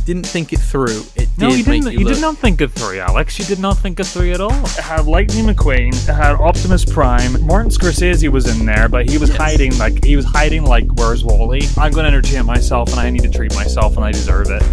didn't think it through, it did. No, you didn't. Make You did not think it through, Alex. You did not think it through at all. It had Lightning McQueen. It had Optimus Prime. Martin Scorsese was in there, but he was hiding. Like, where's Wally? I'm going to entertain myself, and I need to treat myself, and I deserve it.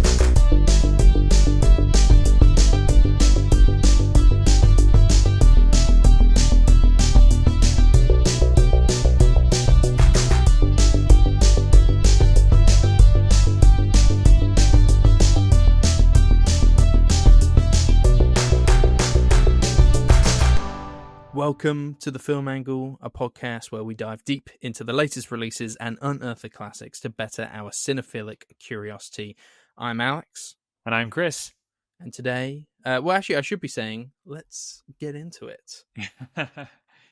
Welcome to The Film Angle, a podcast where we dive deep into the latest releases and unearth the classics to better our cinephilic curiosity. I'm Alex. And I'm Chris. And today, I should be saying, let's get into it.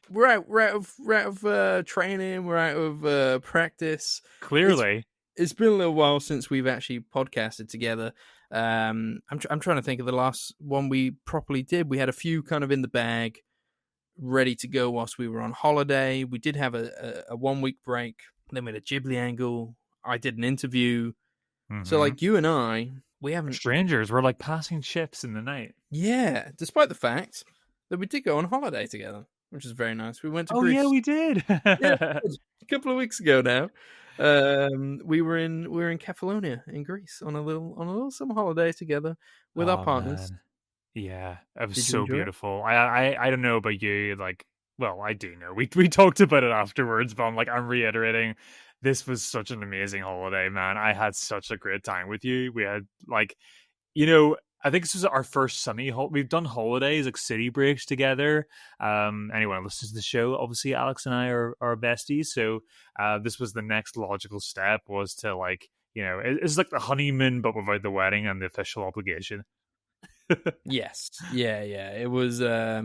We're out of training, we're out of practice. Clearly. It's been a little while since we've actually podcasted together. I'm trying to think of the last one we properly did. We had a few kind of in the bag, ready to go whilst we were on holiday. We did have a 1 week break. Then we had a Ghibli angle. I did an interview. Mm-hmm. So like you and I, we haven't... Strangers. We're like passing ships in the night. Yeah, despite the fact that we did go on holiday together, which is very nice. We went to Greece. Oh yeah, we did. A couple of weeks ago now. We were in Kefalonian in Greece on a little summer holiday together with our partners. Man. Yeah, it was so beautiful. I don't know about you, like, well, I do know. We talked about it afterwards, but I'm reiterating, this was such an amazing holiday, man. I had such a great time with you. We had, like, I think this was our first sunny we've done holidays, like city breaks together. Anyone who listens to the show, obviously Alex and I are besties, so this was the next logical step, was to, like, it's like the honeymoon but without the wedding and the official obligation. Yes. Yeah. It was a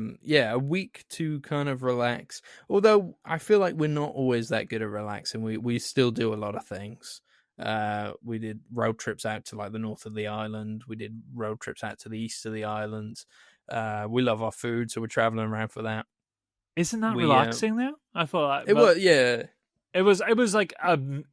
week to kind of relax. Although I feel like we're not always that good at relaxing. We still do a lot of things. We did road trips out to like the north of the island. We did road trips out to the east of the island. We love our food, so we're traveling around for that. Isn't that relaxing though? I thought it was. Yeah. It was like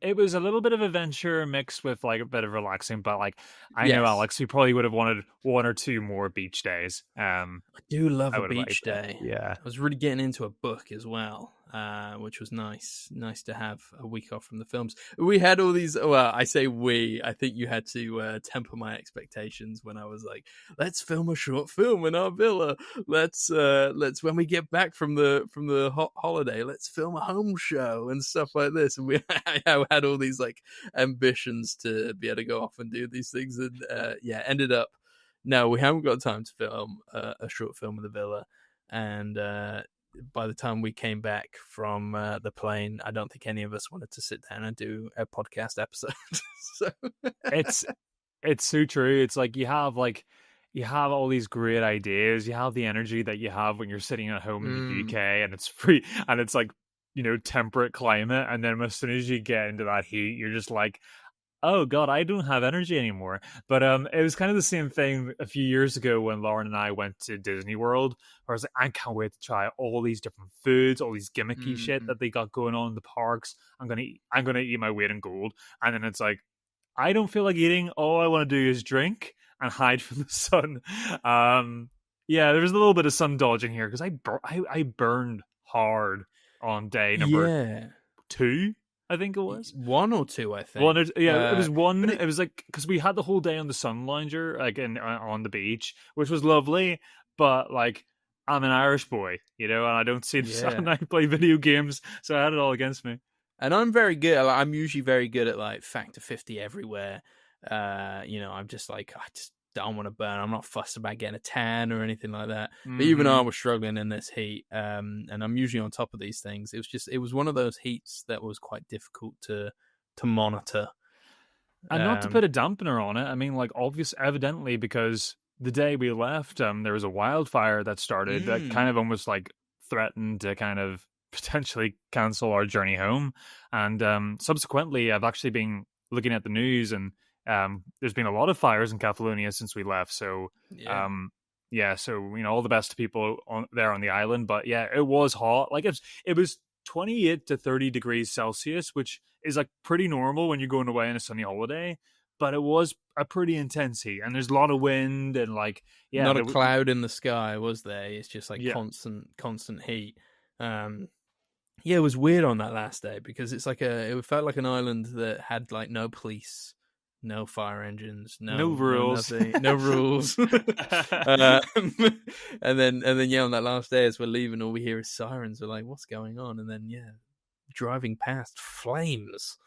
it was a little bit of adventure mixed with like a bit of relaxing, but like I know, Alex, we probably would have wanted one or two more beach days. I do love a beach day. Yeah, I was really getting into a book as well, which was nice to have a week off from the films. We had all these. Well, I say we. I think you had to temper my expectations when I was like, "Let's film a short film in our villa. Let's when we get back from the holiday, let's film a home show and stuff like this." And I had all these like ambitions to be able to go off and do these things, and ended up, no, we haven't got time to film a short film in the villa. And by the time we came back from the plane, I don't think any of us wanted to sit down and do a podcast episode. So it's so true. It's like you have all these great ideas. You have the energy that you have when you're sitting at home in the UK and it's free and it's like, temperate climate. And then as soon as you get into that heat, you're just like, oh God, I don't have energy anymore. But it was kind of the same thing a few years ago when Lauren and I went to Disney World, where I was like, I can't wait to try all these different foods, all these gimmicky shit that they got going on in the parks. I'm gonna eat my weight in gold. And then it's like, I don't feel like eating. All I want to do is drink and hide from the sun. There was a little bit of sun dodging here because I burned hard on day number 2. I think it was 1 or 2. I think it was 1. It was like because we had the whole day on the sun lounger, like on the beach, which was lovely. But like, I'm an Irish boy, and I don't see the sun. I play video games, so I had it all against me. And I'm very good. I'm usually very good at like factor 50 everywhere. I'm just like, I just don't want to burn. I'm not fussed about getting a tan or anything like that. But even I was struggling in this heat, and I'm usually on top of these things. It was one of those heats that was quite difficult to monitor. And not to put a dampener on it, I mean, like, evidently, because the day we left, there was a wildfire that started that kind of almost like threatened to kind of potentially cancel our journey home. And subsequently, I've actually been looking at the news, and there's been a lot of fires in Kefalonia since we left. So, so all the best to people there on the island. But yeah, it was hot. Like it was 28 to 30 degrees Celsius, which is like pretty normal when you're going away on a sunny holiday. but it was a pretty intense heat, and there's a lot of wind, and like, yeah, Not a cloud in the sky, was there? It's just like yeah, constant heat. Yeah, it was weird on that last day because it's like it felt like an island that had like no police, no fire engines, no rules, nothing, no rules. And then yeah, on that last day, as we're leaving, all we hear is sirens. We're like, what's going on? And then yeah, driving past flames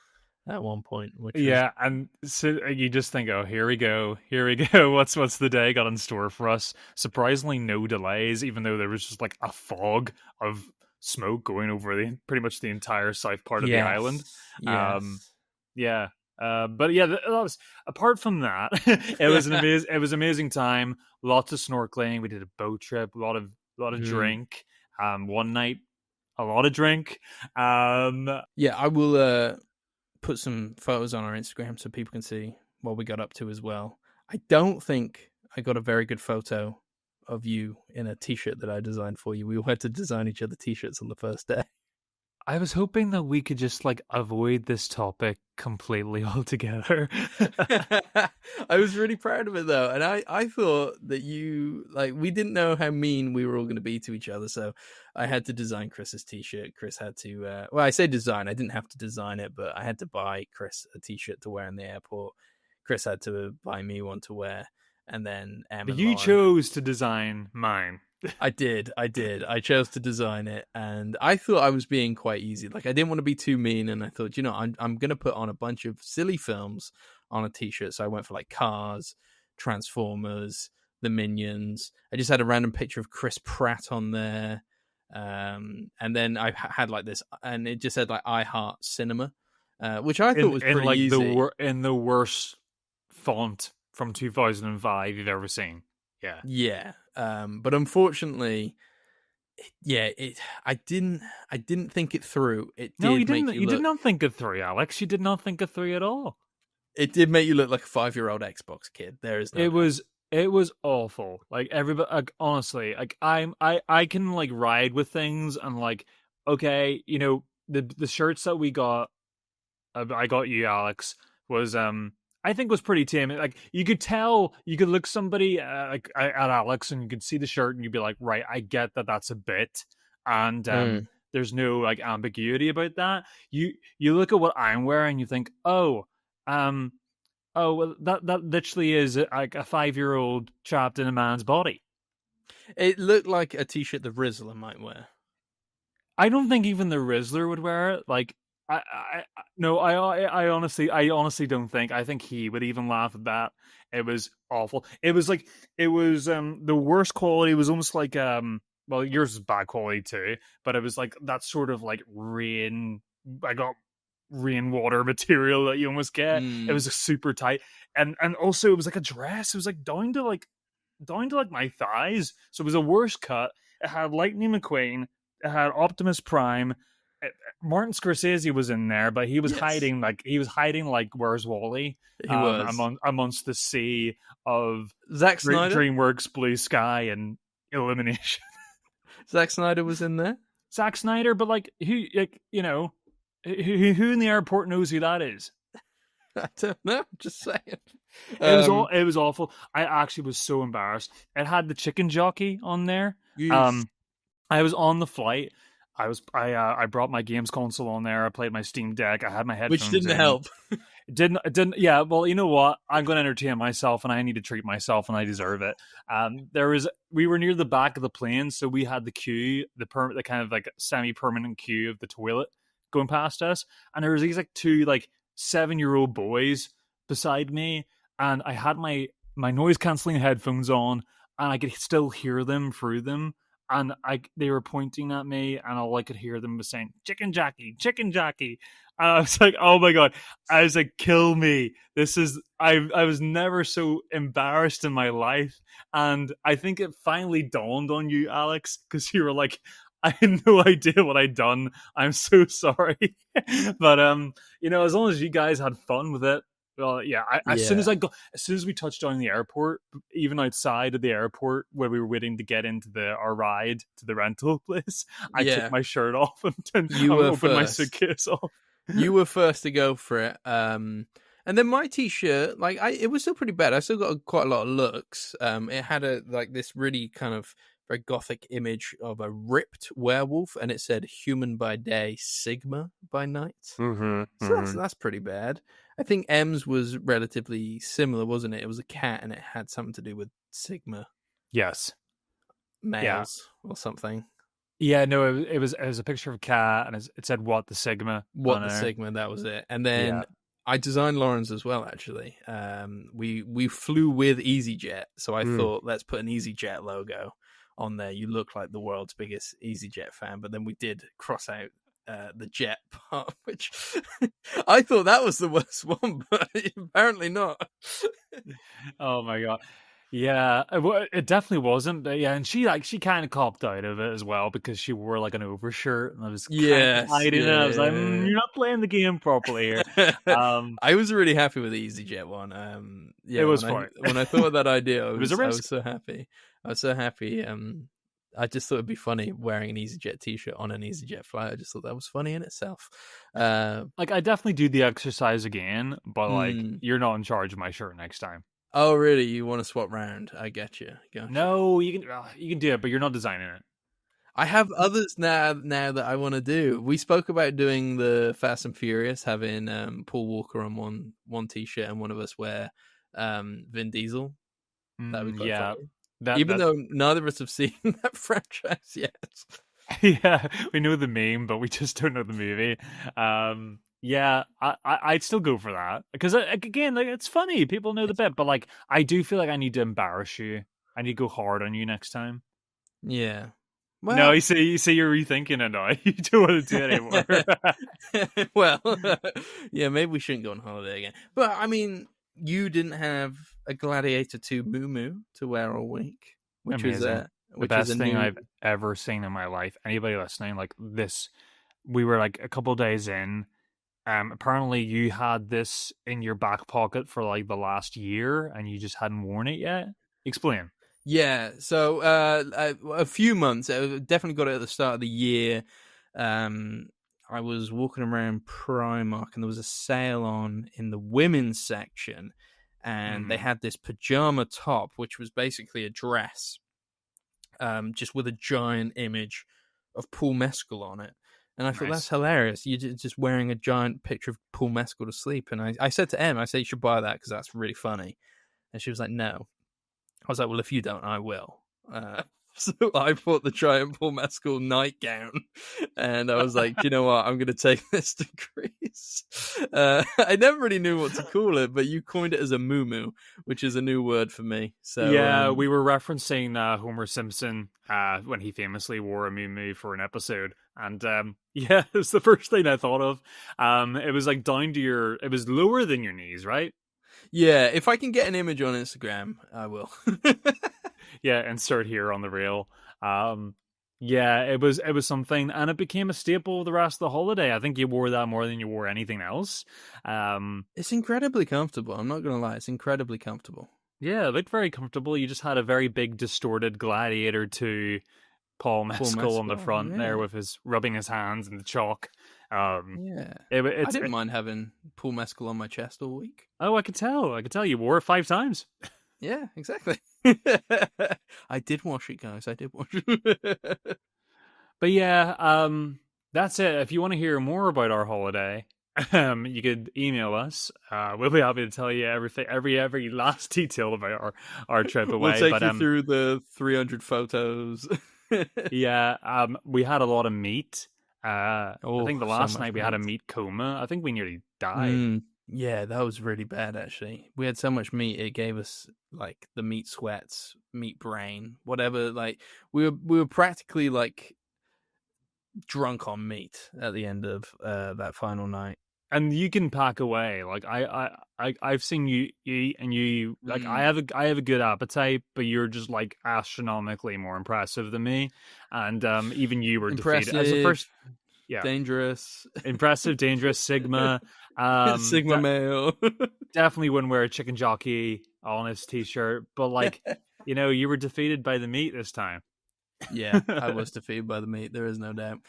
at one point, which yeah, and so you just think, oh, here we go. What's the day got in store for us? Surprisingly, no delays, even though there was just like a fog of smoke going over pretty much the entire south part of the island. Yes. Yeah. But yeah, that was, apart from that, it was amazing time. Lots of snorkeling. We did a boat trip. A lot of drink. One night, a lot of drink. Yeah, I will put some photos on our Instagram so people can see what we got up to as well. I don't think I got a very good photo of you in a t-shirt that I designed for you. We all had to design each other t-shirts on the first day. I was hoping that we could just like avoid this topic completely altogether. I was really proud of it though, and I thought that you like we didn't know how mean we were all going to be to each other, so I had to design Chris's t-shirt. Chris had to well, I say design, I didn't have to design it, but I had to buy Chris a t-shirt to wear in the airport. Chris had to buy me one to wear, and then But you chose to design mine. I did. I chose to design it, and I thought I was being quite easy. Like I didn't want to be too mean, and I thought, you know, I'm going to put on a bunch of silly films on a t-shirt. So I went for like Cars, Transformers, the Minions. I just had a random picture of Chris Pratt on there, and then I had like this, and it just said like I Heart Cinema, which I thought was pretty like easy. In the worst font from 2005 you've ever seen. Yeah. But unfortunately, yeah, I didn't think it through. It did. No, you didn't. You did not think it through, Alex. You did not think it through at all. It did make you look like a 5-year-old Xbox kid. There is no. It was awful. Like everybody, like honestly, like I can like ride with things and like, okay, you know, the shirts that we got, I got you, Alex, was I think was pretty tame. Like you could tell, you could look somebody like at Alex, and you could see the shirt, and you'd be like, right, I get that that's a bit, and there's no like ambiguity about that. You look at what I'm wearing, you think, oh, well, that literally is like a 5-year-old trapped in a man's body. It looked like a t-shirt the Rizzler might wear. I don't think even the Rizzler would wear it. Like. I honestly don't think. I think he would even laugh at that. It was awful. It was like the worst quality. It was almost like well, yours is bad quality too, but it was like that sort of like I got rainwater material that you almost get. It was super tight, and also it was like a dress. It was like down to my thighs. So it was a worse cut. It had Lightning McQueen. It had Optimus Prime. Martin Scorsese was in there, but he was hiding like Where's Wally? He was amongst the sea of Zack Snyder, DreamWorks, Blue Sky, and Illumination. Zack Snyder was in there. Zack Snyder, but like who, like you know, who in the airport knows who that is? I don't know. Just saying. It was awful. I actually was so embarrassed. It had the chicken jockey on there. Yes. I was on the flight. I brought my games console on there. I played my Steam Deck. I had my headphones. Which didn't help. It didn't. Yeah. Well, you know what? I'm going to entertain myself, and I need to treat myself, and I deserve it. We were near the back of the plane, so we had the queue, the kind of like semi-permanent queue of the toilet going past us, and there was these like two like 7-year-old boys beside me, and I had my noise cancelling headphones on, and I could still hear them through them. And they were pointing at me, and all I could hear them was saying, chicken jockey. And I was like, oh my God. I was like, kill me. I was never so embarrassed in my life. And I think it finally dawned on you, Alex, because you were like, I had no idea what I'd done. I'm so sorry. But, as long as you guys had fun with it, well, yeah. As soon as we touched down the airport, even outside of the airport where we were waiting to get into our ride to the rental place, I took my shirt off and opened my suitcase off. You were first to go for it. And then my t-shirt, like it was still pretty bad. I still got quite a lot of looks. It had this really kind of very gothic image of a ripped werewolf, and it said "Human by day, Sigma by night." So that's pretty bad. I think M's was relatively similar, wasn't it? It was a cat, and it had something to do with Sigma. Yes. Males or something. Yeah, no, it was a picture of a cat, and it said "What the Sigma." Sigma, that was it. And then I designed Lauren's as well. Actually, we flew with EasyJet, so I thought let's put an EasyJet logo on there. You look like the world's biggest EasyJet fan, but then we did cross out the jet part, which I thought that was the worst one, but apparently not. Oh my god. Yeah, it definitely wasn't. But yeah, and she kind of copped out of it as well because she wore like an overshirt, and I was kind of hiding it. I was like, "You're not playing the game properly here." I was really happy with the EasyJet one. It was fun. When I thought of that idea, I was so happy. I was so happy. I just thought it'd be funny wearing an EasyJet t-shirt on an EasyJet flight. I just thought that was funny in itself. Like I definitely do the exercise again, but like you're not in charge of my shirt next time. Oh, really? You want to swap round? I get you. Gotcha. No, you can do it, but you're not designing it. I have others now that I want to do. We spoke about doing the Fast and Furious, having Paul Walker on one t-shirt and one of us wear Vin Diesel. That would be quite funny. Even though neither of us have seen that franchise yet. Yeah, we know the meme, but we just don't know the movie. Yeah, I'd still go for that because again, like it's funny. People know the bit, but like I do feel like I need to embarrass you. I need to go hard on you next time. Yeah. Well, no, you say you're rethinking it now. You don't want to do it anymore. Well, yeah, maybe we shouldn't go on holiday again. But I mean, you didn't have a Gladiator 2 muumuu to wear all week, which Amazing. was the best thing I've ever seen in my life. Anybody listening, like this, we were like a couple days in. Apparently you had this in your back pocket for like the last year and you just hadn't worn it yet. Explain. Yeah, so a few months. I definitely got it at the start of the year. I was walking around Primark and there was a sale on in the women's section, and they had this pajama top, which was basically a dress, just with a giant image of Paul Mescal on it. And I thought, that's hilarious. You're just wearing a giant picture of Paul Mescal to sleep. And I said to Em, I said, you should buy that because that's really funny. And she was like, no. I was like, well, if you don't, I will. So I bought the giant Paul Mescal nightgown. And I was like, do you know what? I'm going to take this to Greece. I never really knew what to call it, but you coined it as a muumuu, which is a new word for me. So yeah, we were referencing Homer Simpson when he famously wore a muumuu for an episode. And yeah, it was the first thing I thought of. It was like down to it was lower than your knees, right? Yeah, if I can get an image on Instagram, I will. Yeah, insert here on the reel. Yeah, it was something, and it became a staple the rest of the holiday. I think you wore that more than you wore anything else. It's incredibly comfortable. I'm not going to lie. It's incredibly comfortable. Yeah, it looked very comfortable. You just had a very big distorted Gladiator 2 Paul Mescal on the front there with his rubbing his hands in the chalk. I didn't mind having Paul Mescal on my chest all week. Oh, I could tell. You wore it 5 times. Yeah, exactly. I did wash it, guys. I did wash it. But yeah, that's it. If you want to hear more about our holiday, you could email us. We'll be happy to tell you everything, every last detail about our trip away. We'll take you through the 300 photos. Yeah, we had a lot of meat. I think the last night we had a meat coma. I think we nearly died. Yeah, that was really bad, actually. We had so much meat, it gave us, like, the meat sweats, meat brain, whatever. Like, we were practically, like, drunk on meat at the end of that final night. And you can pack away. Like I've seen you eat, and you like I have a good appetite, but you're just like astronomically more impressive than me. And even you were defeated as the first. Yeah, dangerous, impressive, dangerous, Sigma, Sigma male. Definitely wouldn't wear a chicken jockey on his t-shirt, but like you were defeated by the meat this time. Yeah, I was defeated by the meat. There is no doubt.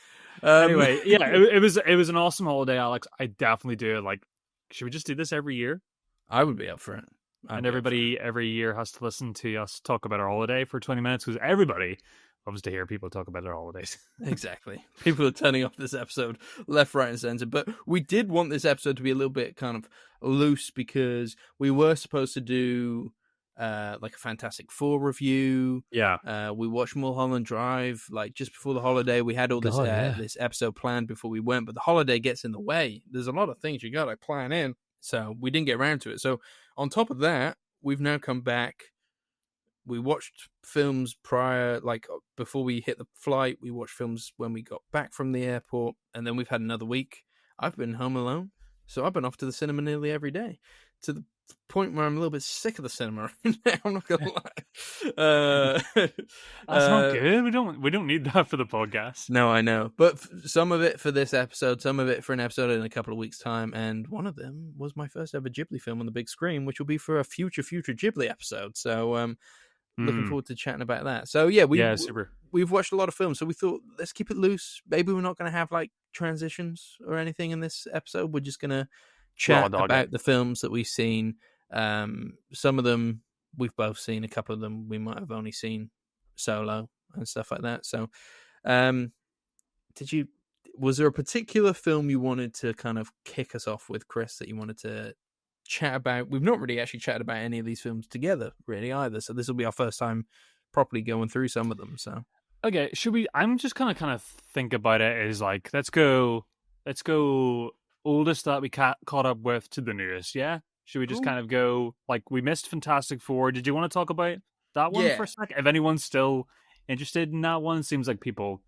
Anyway, yeah, it was an awesome holiday, Alex. I definitely do it like should we just do this every year? I would be up for it. And everybody every year has to listen to us talk about our holiday for 20 minutes because everybody loves to hear people talk about their holidays. Exactly. People are turning off this episode left, right, and center. But we did want this episode to be a little bit kind of loose because we were supposed to do like a Fantastic Four review. Yeah. We watched Mulholland Drive like just before the holiday. We had all this this episode planned before we went, but the holiday gets in the way. There's a lot of things you got to plan in, so we didn't get around to it. So on top of that, we've now come back. We watched films prior, like before we hit the flight. We watched films when we got back from the airport, and then we've had another week. I've been home alone, so I've been off to the cinema nearly every day, to the point where I'm a little bit sick of the cinema right now. I'm not gonna lie. That's not good. We don't need that for the podcast. No, I know, but some of it for this episode, some of it for an episode in a couple of weeks' time, and one of them was my first ever Ghibli film on the big screen, which will be for a future Ghibli episode. So, looking forward to chatting about that. So yeah, we've watched a lot of films, so we thought let's keep it loose. Maybe we're not going to have like transitions or anything in this episode. We're just going to chat about the films that we've seen. Some of them we've both seen. A couple of them we might have only seen solo and stuff like that. So, was there a particular film you wanted to kind of kick us off with, Chris, that you wanted to chat about? We've not really actually chatted about any of these films together really either, so this will be our first time properly going through some of them. So okay, should we? I'm just kind of think about it as like let's go oldest that we caught up with to the newest. Yeah, should we just kind of go like we missed Fantastic Four? Did you want to talk about that one for a second? If anyone's still interested in that one, seems like people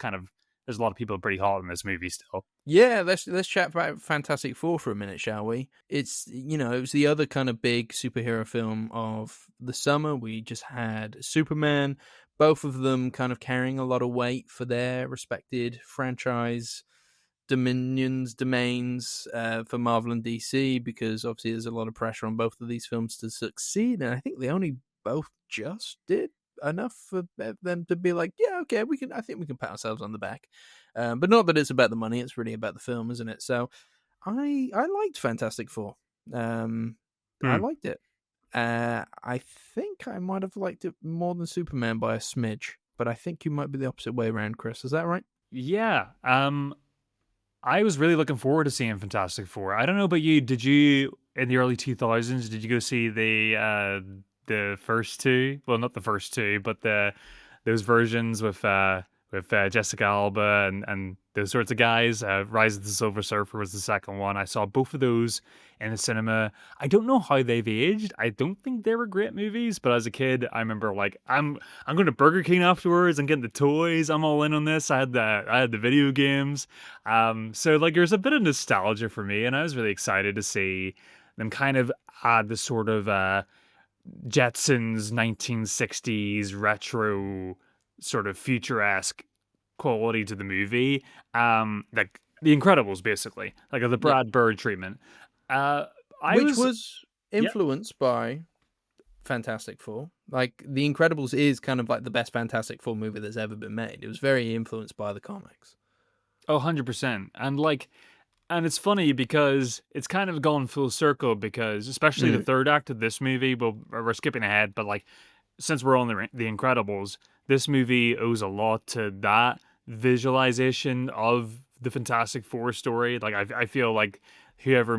there's a lot of people pretty hot in this movie still. Yeah, let's chat about Fantastic Four for a minute, shall we? It's it was the other kind of big superhero film of the summer. We just had Superman, both of them kind of carrying a lot of weight for their respected franchise domains for Marvel and DC, because obviously there's a lot of pressure on both of these films to succeed, and I think they only both just did enough for them to be like, yeah, okay, I think we can pat ourselves on the back. But not that it's about the money, it's really about the film, isn't it? So I liked Fantastic Four. I liked it. I think I might have liked it more than Superman by a smidge, but I think you might be the opposite way around, Chris. Is that right? Yeah. I was really looking forward to seeing Fantastic Four. I don't know about you. Did you, in the early 2000s, did you go see the first two? Well, not the first two, but those versions with Jessica Alba and those sorts of guys. Rise of the Silver Surfer was the second one. I saw both of those in the cinema. I don't know how they've aged. I don't think they were great movies, but as a kid, I remember like I'm going to Burger King afterwards. I'm getting the toys. I'm all in on this. I had the video games. So like there's a bit of nostalgia for me, and I was really excited to see them kind of add the sort of Jetsons 1960s retro sort of futuresque quality to the movie, like The Incredibles, basically, like the Brad Bird treatment, which was influenced by Fantastic Four. Like The Incredibles is kind of like the best Fantastic Four movie that's ever been made. It was very influenced by the comics. Oh, 100%. And it's funny because it's kind of gone full circle, because especially the third act of this movie, we're skipping ahead, but like since we're on the Incredibles, this movie owes a lot to that visualization of the Fantastic Four story. Like I feel like whoever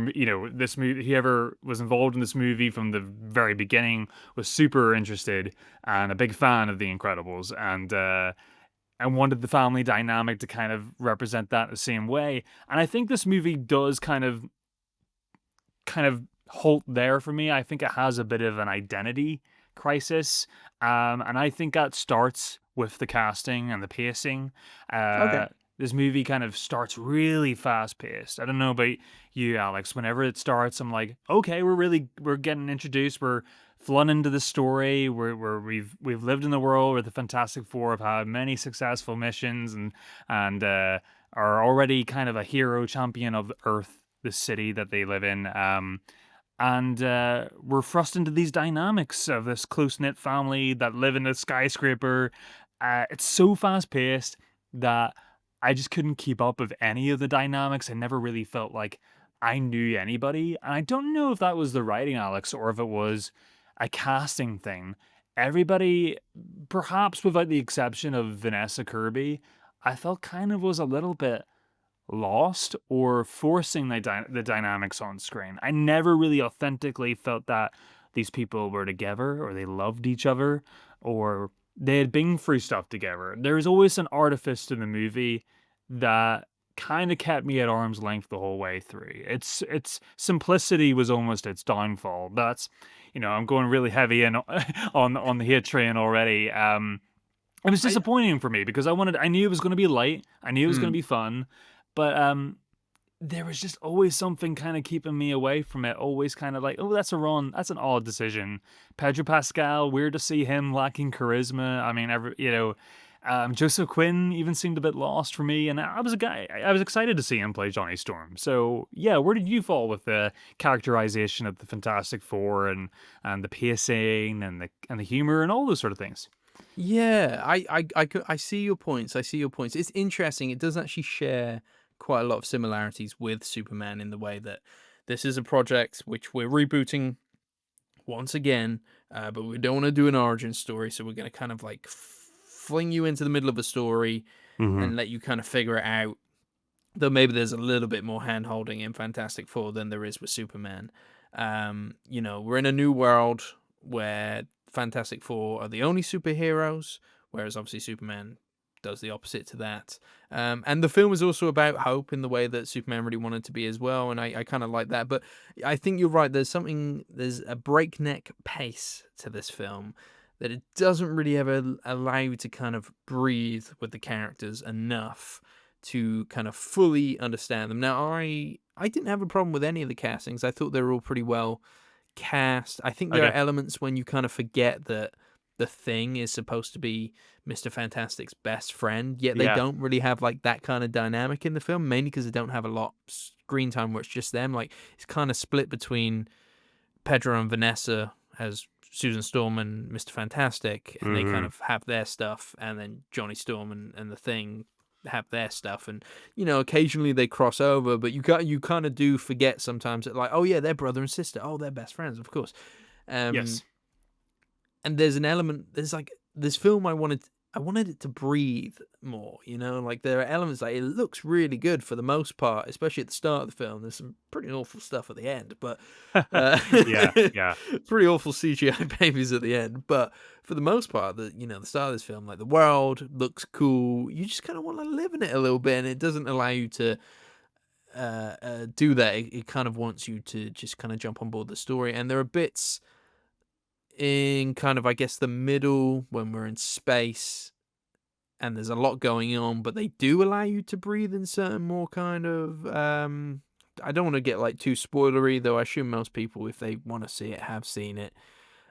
was involved in this movie from the very beginning was super interested and a big fan of the Incredibles, and wanted the family dynamic to kind of represent that the same way. And I think this movie does kind of halt there for me. I think it has a bit of an identity crisis, and I think that starts with the casting and the pacing. This movie kind of starts really fast paced. I don't know about you, Alex. Whenever it starts, I'm like, okay, we're getting introduced. We're flown into the story. We've lived in the world where the Fantastic Four have had many successful missions and are already kind of a hero champion of Earth, the city that they live in. And we're thrust into these dynamics of this close-knit family that live in a skyscraper. It's so fast-paced that I just couldn't keep up with any of the dynamics. I never really felt like I knew anybody. And I don't know if that was the writing, Alex, or if it was a casting thing. Everybody, perhaps without the exception of Vanessa Kirby, I felt kind of was a little bit lost or forcing the dynamics on screen. I never really authentically felt that these people were together or they loved each other or they had been through stuff together. There was always an artifice to the movie that kind of kept me at arm's length the whole way through. Its simplicity was almost its downfall. That's, I'm going really heavy in on the hate train already. It was disappointing for me because I knew it was going to be light. I knew it was going to be fun, but there was just always something kind of keeping me away from it. Always kind of like, oh, that's an odd decision. Pedro Pascal, weird to see him lacking charisma. I mean, Joseph Quinn even seemed a bit lost for me, and I was excited to see him play Johnny Storm. So yeah, where did you fall with the characterization of the Fantastic Four and the pacing and the humor and all those sort of things? Yeah, I see your points. I see your points. It's interesting. It does actually share quite a lot of similarities with Superman in the way that this is a project which we're rebooting once again, but we don't want to do an origin story, so we're going to kind of like fling you into the middle of a story and let you kind of figure it out. Though maybe there's a little bit more hand holding in Fantastic Four than there is with Superman. We're in a new world where Fantastic Four are the only superheroes, whereas obviously Superman does the opposite to that. And the film is also about hope in the way that Superman really wanted to be as well, and I kind of like that. But I think you're right. There's a breakneck pace to this film that it doesn't really ever allow you to kind of breathe with the characters enough to kind of fully understand them. Now, I didn't have a problem with any of the castings. I thought they were all pretty well cast. I think there are elements when you kind of forget that the Thing is supposed to be Mr. Fantastic's best friend, yet they don't really have like that kind of dynamic in the film, mainly because they don't have a lot of screen time where it's just them. Like, it's kind of split between Pedro and Vanessa as Susan Storm and Mr. Fantastic, and they kind of have their stuff, and then Johnny Storm and the Thing have their stuff, and occasionally they cross over, but you kind of do forget sometimes that, like, oh yeah, they're brother and sister, oh, they're best friends, of course. Yes. And there's an element, there's like this film, I wanted it to breathe more, like there are elements, like it looks really good for the most part, especially at the start of the film. There's some pretty awful stuff at the end, but yeah, pretty awful CGI babies at the end, but for the most part, the start of this film, like the world looks cool. You just kind of want to live in it a little bit, and it doesn't allow you to do that. It kind of wants you to just kind of jump on board the story, and there are bits in kind of, I guess, the middle when we're in space and there's a lot going on, but they do allow you to breathe in certain more kind of I don't want to get like too spoilery, though I assume most people, if they want to see it, have seen it.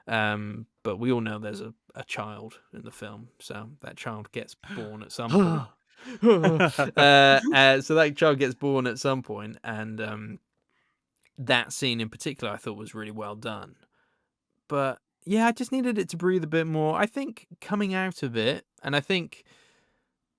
But we all know there's a child in the film, so that child gets born at some point. So that child gets born at some point, and that scene in particular I thought was really well done. But yeah, I just needed it to breathe a bit more. I think coming out of it, and I think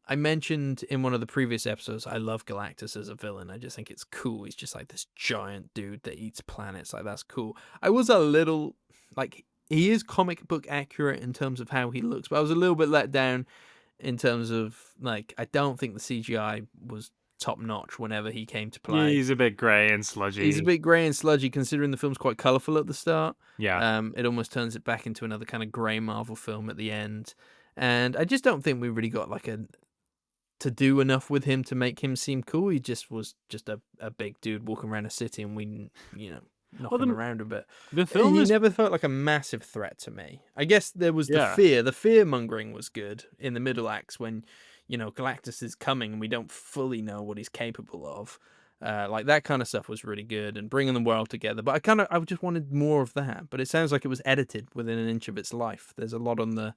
I mentioned in one of the previous episodes, I love Galactus as a villain. I just think it's cool. He's just like this giant dude that eats planets. Like, that's cool. I was a little, like, he is comic book accurate in terms of how he looks, but I was a little bit let down in terms of, like, I don't think the CGI was top notch whenever he came to play. Yeah, he's a bit grey and sludgy. He's a bit grey and sludgy, considering the film's quite colourful at the start. Yeah. It almost turns it back into another kind of grey Marvel film at the end. And I just don't think we really got like to do enough with him to make him seem cool. He just was just a big dude walking around a city, and we, knocking him around a bit. The film never felt like a massive threat to me. I guess there was the fear. The fear-mongering was good in the middle acts when, Galactus is coming and we don't fully know what he's capable of. Like, that kind of stuff was really good, and bringing the world together. But I just wanted more of that. But it sounds like it was edited within an inch of its life. There's a lot on the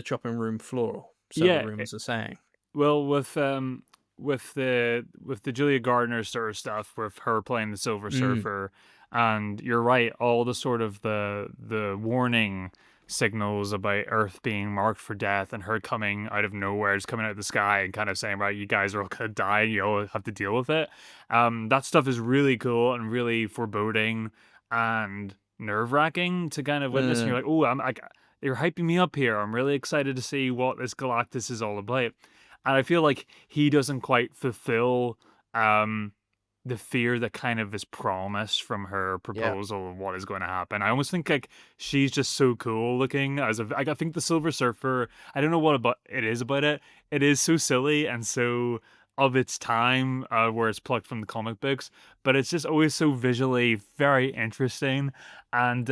chopping room floor, so the rumors are saying. Well, with the Julia Gardner sort of stuff, with her playing the Silver Surfer, and you're right, all the sort of the warning signals about Earth being marked for death and her coming out of nowhere, just coming out of the sky and kind of saying, right, you guys are all gonna die, you all have to deal with it. That stuff is really cool and really foreboding and nerve-wracking to kind of witness. And you're like, oh, I'm like, you're hyping me up here. I'm really excited to see what this Galactus is all about. And I feel like he doesn't quite fulfill the fear that kind of is promised from her Yeah. proposal of what is going to happen. I almost think like she's just so cool looking I think the Silver Surfer, I don't know what about it is about it. It is so silly and so of its time, where it's plucked from the comic books, but it's just always so visually very interesting. And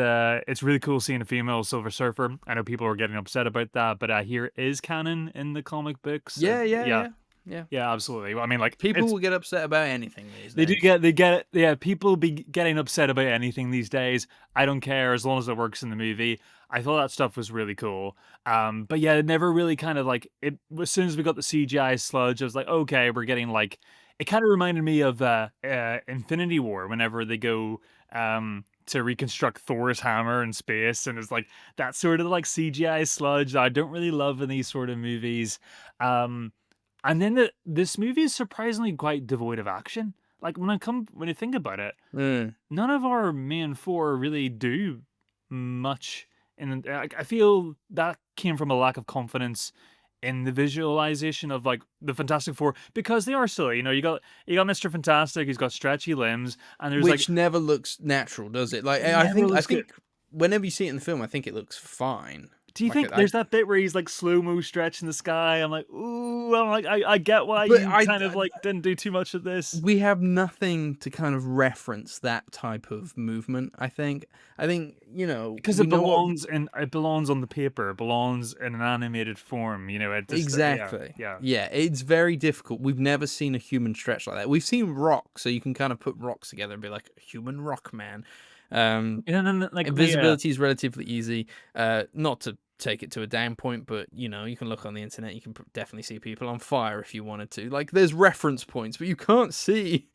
it's really cool seeing a female Silver Surfer. I know people are getting upset about that, but here is canon in the comic books. Yeah, Yeah, yeah. yeah, absolutely. I mean, like People it's will get upset about anything these they days. they get it. Yeah, people be getting upset about anything these days. I don't care as long as it works in the movie. I thought that stuff was really cool. But yeah, it never really kind of like it. As soon as we got the CGI sludge, I was like, okay, we're getting like. It kind of reminded me of Infinity War whenever they go to reconstruct Thor's hammer in space, and it's like that sort of like CGI sludge that I don't really love in these sort of movies. Um, and then this movie is surprisingly quite devoid of action. Like when you think about it, Mm. none of our main four really do much. And I feel that came from a lack of confidence in the visualization of like the Fantastic Four because they are silly. You know, you got Mr. Fantastic, he's got stretchy limbs, and there's Which like never looks natural, does it? Like I never think looks good. whenever you see it in the film, I think it looks fine. Do you Like think there's that bit where he's like slow-mo stretching the sky? I'm like, ooh, I'm like, I get why but you kind of like didn't do too much of this. we have nothing to kind of reference that type of movement. I think you know Because we it know what belongs in it belongs on the paper, it belongs in an animated form, you know, it just yeah, exactly. yeah. Yeah, it's very difficult. We've never seen a human stretch like that. We've seen rock, so you can kind of put rocks together and be like human rock man. And then like Invisibility is relatively easy. Not to take it to a down point, but you know, you can look on the internet. You can definitely see people on fire if you wanted to. Like, there's reference points, but you can't see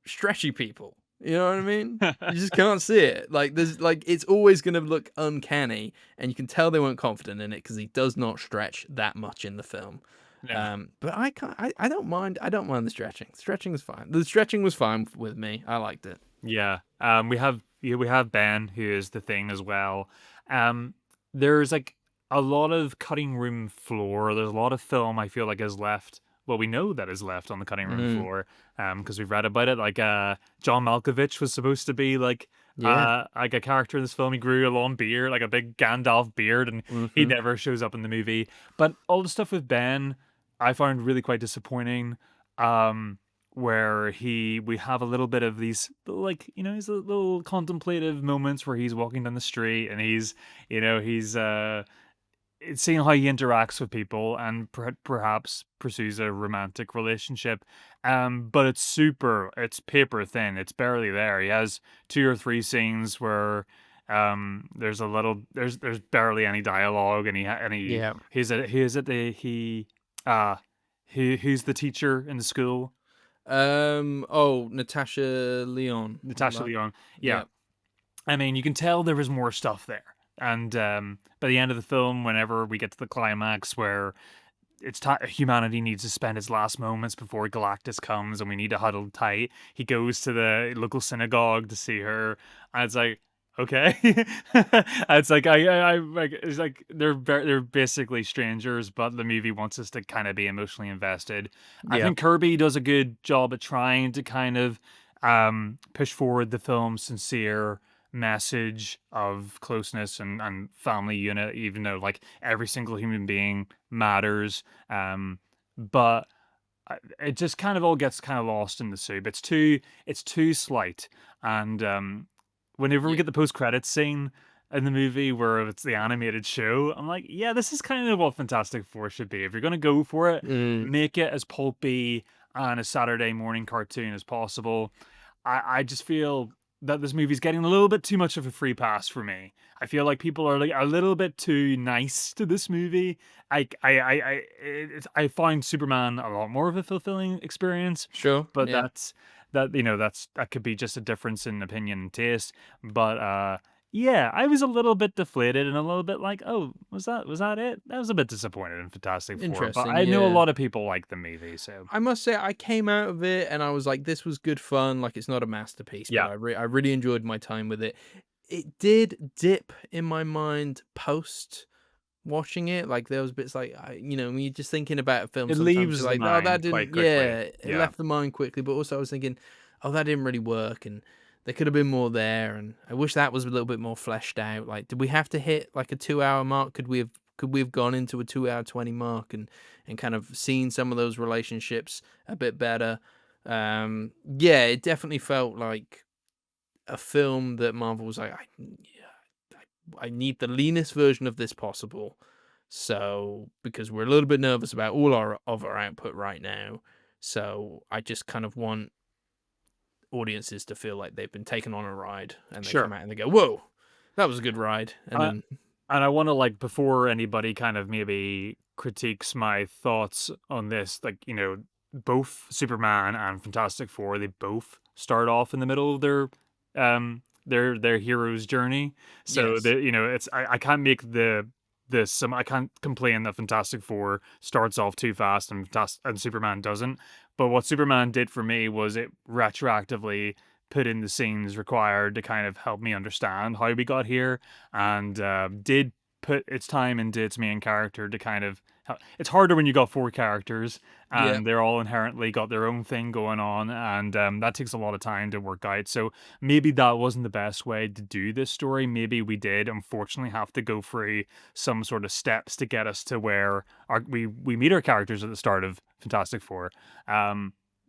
stretchy people. You know what I mean? You just can't see it. Like, there's like it's always going to look uncanny, and you can tell they weren't confident in it because he does not stretch that much in the film. yeah. But I can't. I don't mind. I don't mind the stretching. Stretching is fine. The stretching was fine with me. I liked it. Yeah. We have Ben, who is the Thing as well. There's like a lot of cutting room floor. There's a lot of film I feel like is left. Well, we know that is left on the cutting room floor. Because we've read about it. Like John Malkovich was supposed to be like a character in this film. He grew a long beard, like a big Gandalf beard, and he never shows up in the movie. But all the stuff with Ben, I found really quite disappointing. Where we have a little bit of these like, you know, these little contemplative moments where he's walking down the street and he's seeing how he interacts with people and perhaps pursues a romantic relationship. But it's paper thin. It's barely there. He has 2 or 3 scenes where there's barely any dialogue, and Yeah. he's the teacher in the school. Natasha Leon. Natasha Leon. Yeah. Yeah. I mean, you can tell there was more stuff there. And by the end of the film, whenever we get to the climax where humanity needs to spend its last moments before Galactus comes and we need to huddle tight, he goes to the local synagogue to see her. And it's like, okay. It's like it's like they're basically strangers, but the movie wants us to kind of be emotionally invested. I think Kirby does a good job at trying to kind of push forward the film's sincere message of closeness and family unit, even though like every single human being matters. But it just kind of all gets kind of lost in the soup. It's too slight. And whenever we get the post-credits scene in the movie where it's the animated show, I'm like, yeah, this is kind of what Fantastic Four should be. If you're going to go for it, make it as pulpy and a Saturday morning cartoon as possible. I just feel that this movie's getting a little bit too much of a free pass for me. I feel like people are like a little bit too nice to this movie. I find Superman a lot more of a fulfilling experience. Sure. But Yeah. that could be just a difference in opinion and taste. But Yeah, I was a little bit deflated and a little bit like, "Oh, was that it?" I was a bit disappointed in Fantastic Four, but Interesting, I know a yeah. lot of people like the movie, so I must say I came out of it and I was like, this was good fun. Like it's not a masterpiece, but yeah, I really enjoyed my time with it. It did dip in my mind post watching it. Like there was bits like when you're just thinking about a film, it sometimes leaves you're the like, oh, that mind quite didn't. quickly. Yeah, it Yeah, left the mind quickly. But also I was thinking, oh, that didn't really work, and there could have been more there. And I wish that was a little bit more fleshed out. Like, did we have to hit like a 2 hour mark? Could we have gone into a 2 hour 20 mark and kind of seen some of those relationships a bit better? Yeah, it definitely felt like a film that Marvel was like, I need the leanest version of this possible. So, because we're a little bit nervous about all our of our output right now, so I just kind of want audiences to feel like they've been taken on a ride, and they come sure. out and they go, "Whoa, that was a good ride," and Uh, then and I want to like before anybody kind of maybe critiques my thoughts on this, like both Superman and Fantastic Four, they both start off in the middle of their hero's journey. So yes, it's I can't make I can't complain that Fantastic Four starts off too fast and Superman doesn't. But what Superman did for me was it retroactively put in the scenes required to kind of help me understand how we got here, and did put its time into its main character to kind of it's harder when you got four characters yeah, and they're all inherently got their own thing going on, and that takes a lot of time to work out. So maybe that wasn't the best way to do this story. Maybe we did unfortunately have to go through some sort of steps to get us to where we meet our characters at the start of Fantastic Four.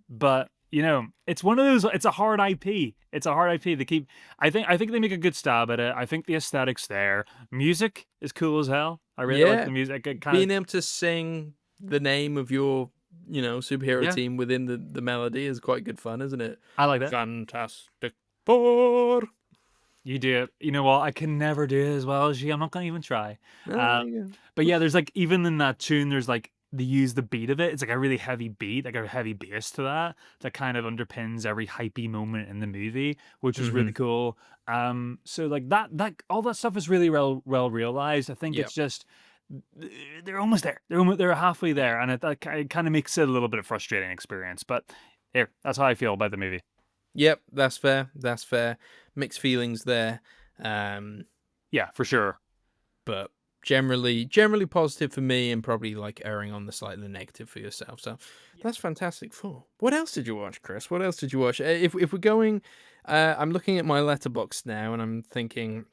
But it's one of those. It's a hard IP. It's a hard IP. They keep. I think they make a good stab at it. I think the aesthetics there. Music is cool as hell. I really like yeah. the music. It kind of Being able to sing the name of your superhero yeah. team within the melody is quite good fun, isn't it? I like that. Fantastic Four. You do it. You know what? I can never do it as well as you. I'm not gonna even try. Oh, there Um, you go. but yeah, there's like even in that tune, there's like they use the beat of it. It's like a really heavy beat, like a heavy bass to that kind of underpins every hypey moment in the movie, which is really Mhm. cool. So like that all that stuff is really well realized. I think Yep. it's just they're almost there. They're halfway there, and it kind of makes it a little bit of frustrating experience. But here, that's how I feel about the movie. Yep, that's fair. That's fair. Mixed feelings there. Um, Yeah, for sure. but generally positive for me and probably like erring on the slightly negative for yourself. So that's fantastic. For what else did you watch, Chris? What else did you watch? If we're going, I'm looking at my letterbox now and I'm thinking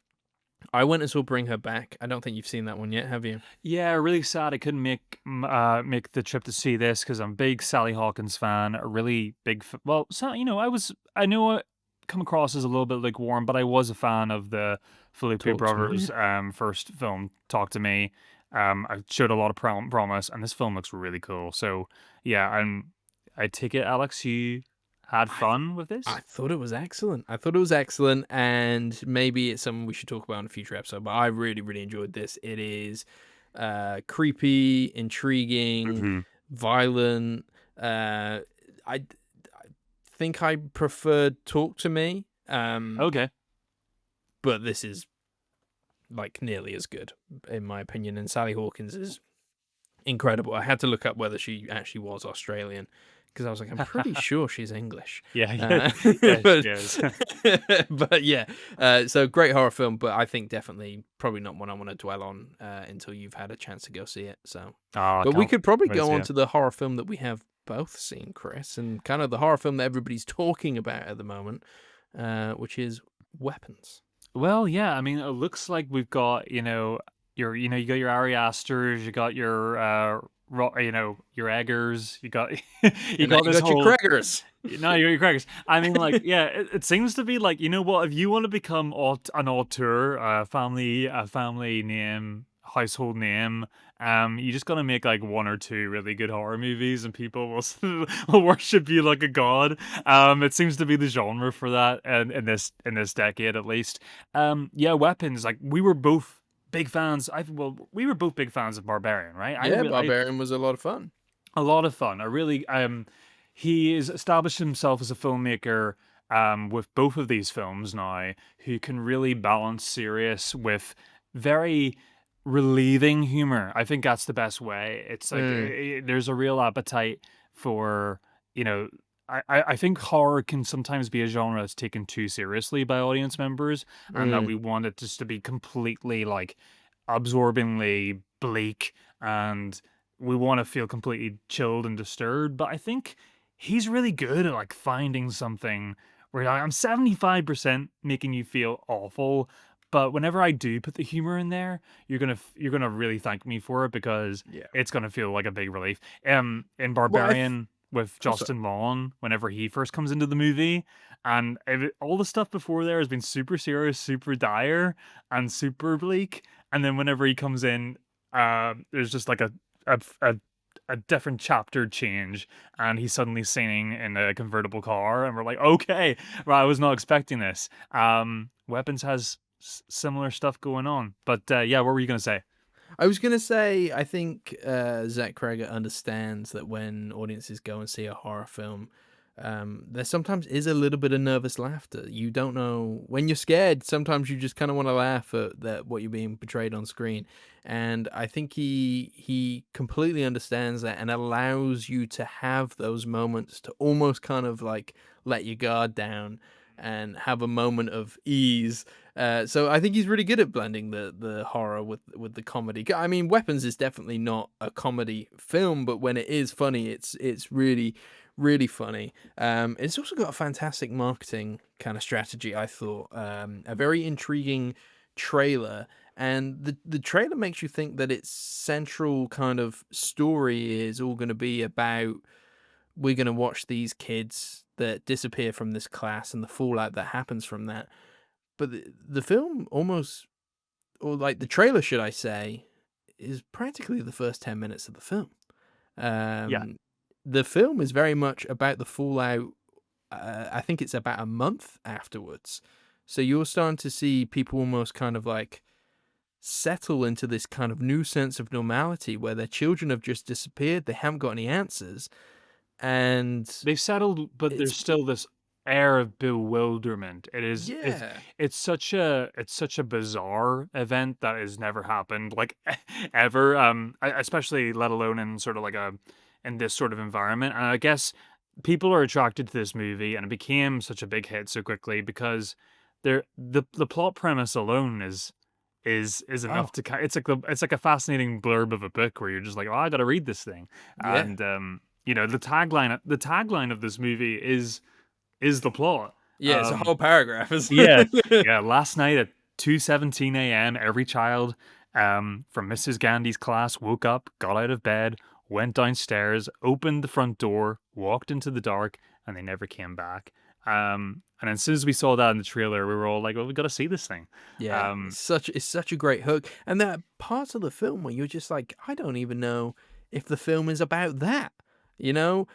I went and saw Bring Her Back. I don't think you've seen that one yet, have you? Yeah, really sad I couldn't make the trip to see this because I'm a big Sally Hawkins fan. A really big, well, so I know I come across as a little bit lukewarm, but I was a fan of the Felipe Talk to me. brothers' first film, Talk to Me. I showed a lot of promise, and this film looks really cool. So yeah, I take it, Alex, you had I th- fun with this? I thought it was excellent. I thought it was excellent, and maybe it's something we should talk about in a future episode. But I really, really enjoyed this. It is creepy, intriguing, Hmm. violent. I think I preferred Talk to Me, Okay. but this is like nearly as good in my opinion. And Sally Hawkins is incredible. I had to look up whether she actually was Australian because I was like, I'm pretty sure she's English. Yeah, yeah, Uh, yeah, but she is. but yeah, so great horror film, but I think definitely probably not one I want to dwell on until you've had a chance to go see it. So, Oh, I but we can't could probably wait to go see on it. to the horror film that we have both seen, Chris, and kind of the horror film that everybody's talking about at the moment, which is Weapons. Well, yeah, I mean, it looks like we've got, you got your Ari Asters, you got your, your Eggers, you got, you And now got you this got your whole, Craigers. no, you're crackers. I mean, like, yeah, it seems to be like, you know what, if you want to become an auteur, a family name, household name, you just gotta make like one or two really good horror movies, and people will worship you like a god. It seems to be the genre for that, and in this decade at least. Yeah, Weapons. Like we were both big fans. We were both big fans of Barbarian, right? Yeah, I Barbarian was a lot of fun. a lot of fun. I really he has established himself as a filmmaker with both of these films now, who can really balance serious with very relieving humor. I think that's the best way. It's like Mm, there's a real appetite for, you know, I think horror can sometimes be a genre that's taken too seriously by audience members, and that mm, we want it just to be completely like absorbingly bleak, and we want to feel completely chilled and disturbed. But I think he's really good at like finding something where I'm 75% making you feel awful, but whenever I do put the humor in there, you're gonna really thank me for it, because yeah. it's gonna feel like a big relief. In Well, Barbarian with oh, sorry. Justin Long, whenever he first comes into the movie, and all the stuff before there has been super serious, super dire, and super bleak, and then whenever he comes in, there's just like a a a different chapter change, and he's suddenly singing in a convertible car, and we're like, okay, well, I was not expecting this. Weapons has similar stuff going on, but yeah, what were you gonna say? I was gonna say, I think Zach Cregger understands that when audiences go and see a horror film, there sometimes is a little bit of nervous laughter. You don't know when you're scared. Sometimes you just kind of want to laugh at that what you're being portrayed on screen, and I think he completely understands that and allows you to have those moments to almost kind of like let your guard down and have a moment of ease. So I think he's really good at blending the horror with the comedy. I mean, Weapons is definitely not a comedy film, but when it is funny, it's really funny. It's also got a fantastic marketing kind of strategy. I thought a very intriguing trailer, and the trailer makes you think that its central kind of story is all going to be about we're going to watch these kids that disappear from this class and the fallout that happens from that. But the film almost, or like the trailer, should I say, is practically the first 10 minutes of the film. Yeah, Um, the film is very much about the fallout. I think it's about a month afterwards. So you're starting to see people almost kind of like settle into this kind of new sense of normality where their children have just disappeared. They haven't got any answers. And they've settled, but it's, there's still this air of bewilderment. yeah, It's such a bizarre event that has never happened like ever, especially let alone in sort of like a in this sort of environment. And I guess people are attracted to this movie, and it became such a big hit so quickly because the plot premise alone is enough oh, to it's like a fascinating blurb of a book where you're just like, oh, I gotta read this thing. yeah. And the tagline of this movie is the plot. Yeah, it's a Um, whole paragraph, isn't yeah, it? yeah. Last night at 2:17 a.m., every child from Mrs. Gandhi's class woke up, got out of bed, went downstairs, opened the front door, walked into the dark, and they never came back. And as soon as we saw that in the trailer, we were all like, "Well, we got to see this thing." Yeah, Um, it's such a great hook, and there are parts of the film where you're just like, I don't even know if the film is about that. You know,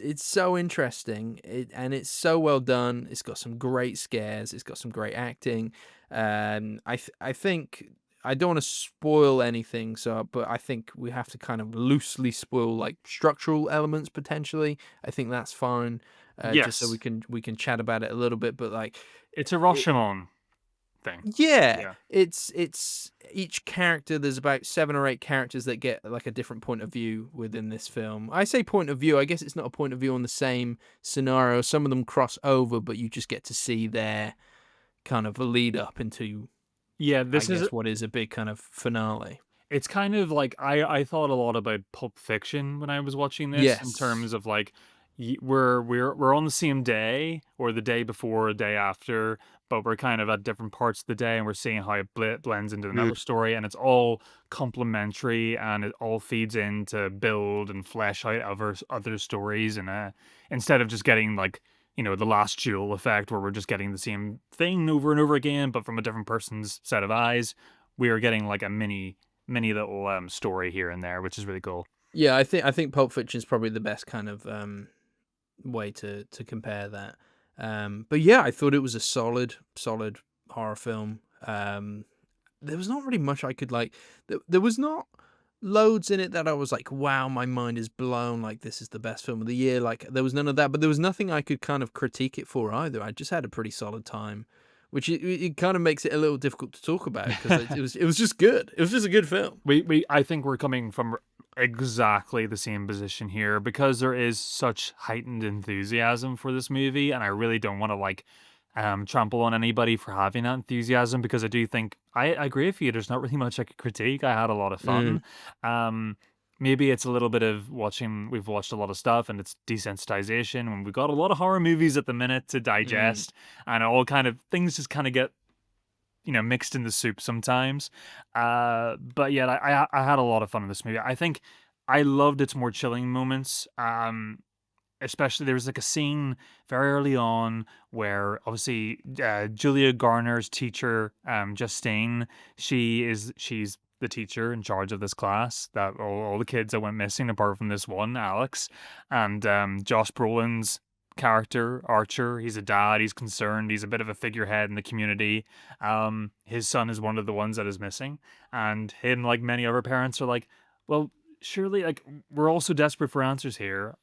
it's so interesting, and it's so well done. It's got some great scares. It's got some great acting. I think I don't want to spoil anything, so but I think we have to kind of loosely spoil like structural elements potentially. I think that's fine, just so yes, we can chat about it a little bit. But like it's a it, Rashomon thing. yeah, Yeah. it's each character. There's about 7 or 8 characters that get like a different point of view within this film. I say point of view. I guess it's not a point of view on the same scenario. Some of them cross over, but you just get to see their kind of lead up into, Yeah, I this is guess, what is a big kind of finale. it's kind of like I thought a lot about Pulp Fiction when I was watching this, in Yes. terms of like we're on the same day or the day before or day after, but we're kind of at different parts of the day, and we're seeing how it blends into Mm. another story, and it's all complementary, and it all feeds in to build and flesh out other stories, and instead of just getting like, the last duel effect where we're just getting the same thing over and over again, but from a different person's set of eyes, we are getting like a mini little story here and there, which is really cool. Yeah, I think Pulp Fiction is probably the best kind of way to compare that. But yeah, I thought it was a solid horror film. There was not really much I could like. There was not. loads in it that I was like, wow, my mind is blown. Like, this is the best film of the year. Like, there was none of that, but there was nothing I could kind of critique it for either. I just had a pretty solid time, which it kind of makes it a little difficult to talk about because it was just good. It was just a good film. I think we're coming from exactly the same position here because there is such heightened enthusiasm for this movie, and I really don't want to like trample on anybody for having that enthusiasm because I do think I agree with you. There's not really much I could critique. I had a lot of fun. Maybe it's a little bit of we've watched a lot of stuff and it's desensitization, and we've got a lot of horror movies at the minute to digest, and all kind of things just kind of get mixed in the soup sometimes. But yeah, I had a lot of fun in this movie. I think I loved its more chilling moments. Especially there was like a scene very early on where obviously Julia Garner's teacher, Justine, she's the teacher in charge of this class that all the kids that went missing apart from this one, Alex, and Josh Brolin's character Archer, he's a dad, he's concerned, he's a bit of a figurehead in the community. His son is one of the ones that is missing, and him, like many other parents, are like, well, surely, like, we're all so desperate for answers here.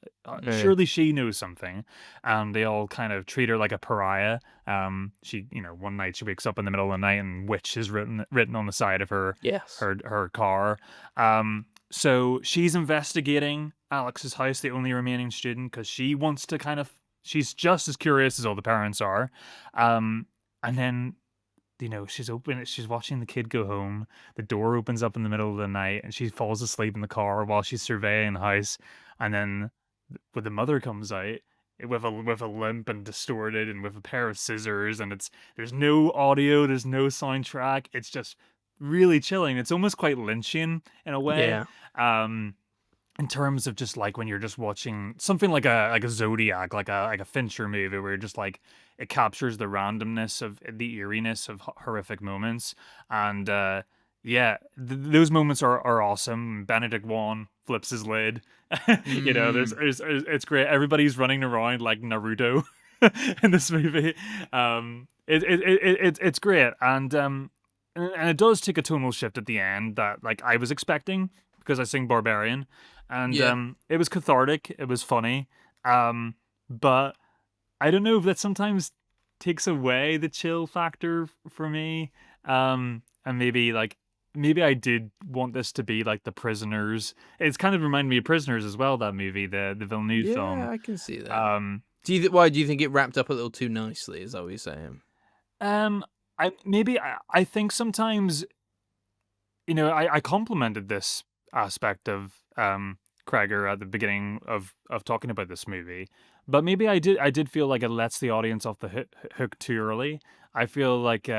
Surely she knows something. They all kind of treat her like a pariah. She, one night she wakes up in the middle of the night and witch is written on the side of her her car. So she's investigating Alex's house, the only remaining student, because she wants to she's just as curious as all the parents are. And then she's watching the kid go home. The door opens up in the middle of the night and she falls asleep in the car while she's surveying the house. And then when the mother comes out with a limp and distorted and with a pair of scissors, and there's no audio, there's no soundtrack. It's just really chilling. It's almost quite Lynchian in a way. Yeah. In terms of just like when you're just watching something like a Zodiac, like a Fincher movie, where you're just like it captures the randomness of the eeriness of horrific moments, and those moments are awesome. Benedict Wong flips his lid, there's it's great. Everybody's running around like Naruto in this movie. It's great, and it does take a tonal shift at the end that like I was expecting because I sing Barbarian. And it was cathartic, it was funny, but I don't know if that sometimes takes away the chill factor for me, and maybe I did want this to be like The Prisoners. It's kind of reminded me of Prisoners as well, that movie, the Villeneuve film. Yeah, I can see that. Why do you think it wrapped up a little too nicely, is that what you're saying? I think sometimes, I complimented this aspect of Kreger at the beginning of talking about this movie, but maybe I did feel like it lets the audience off the hook too early. I feel like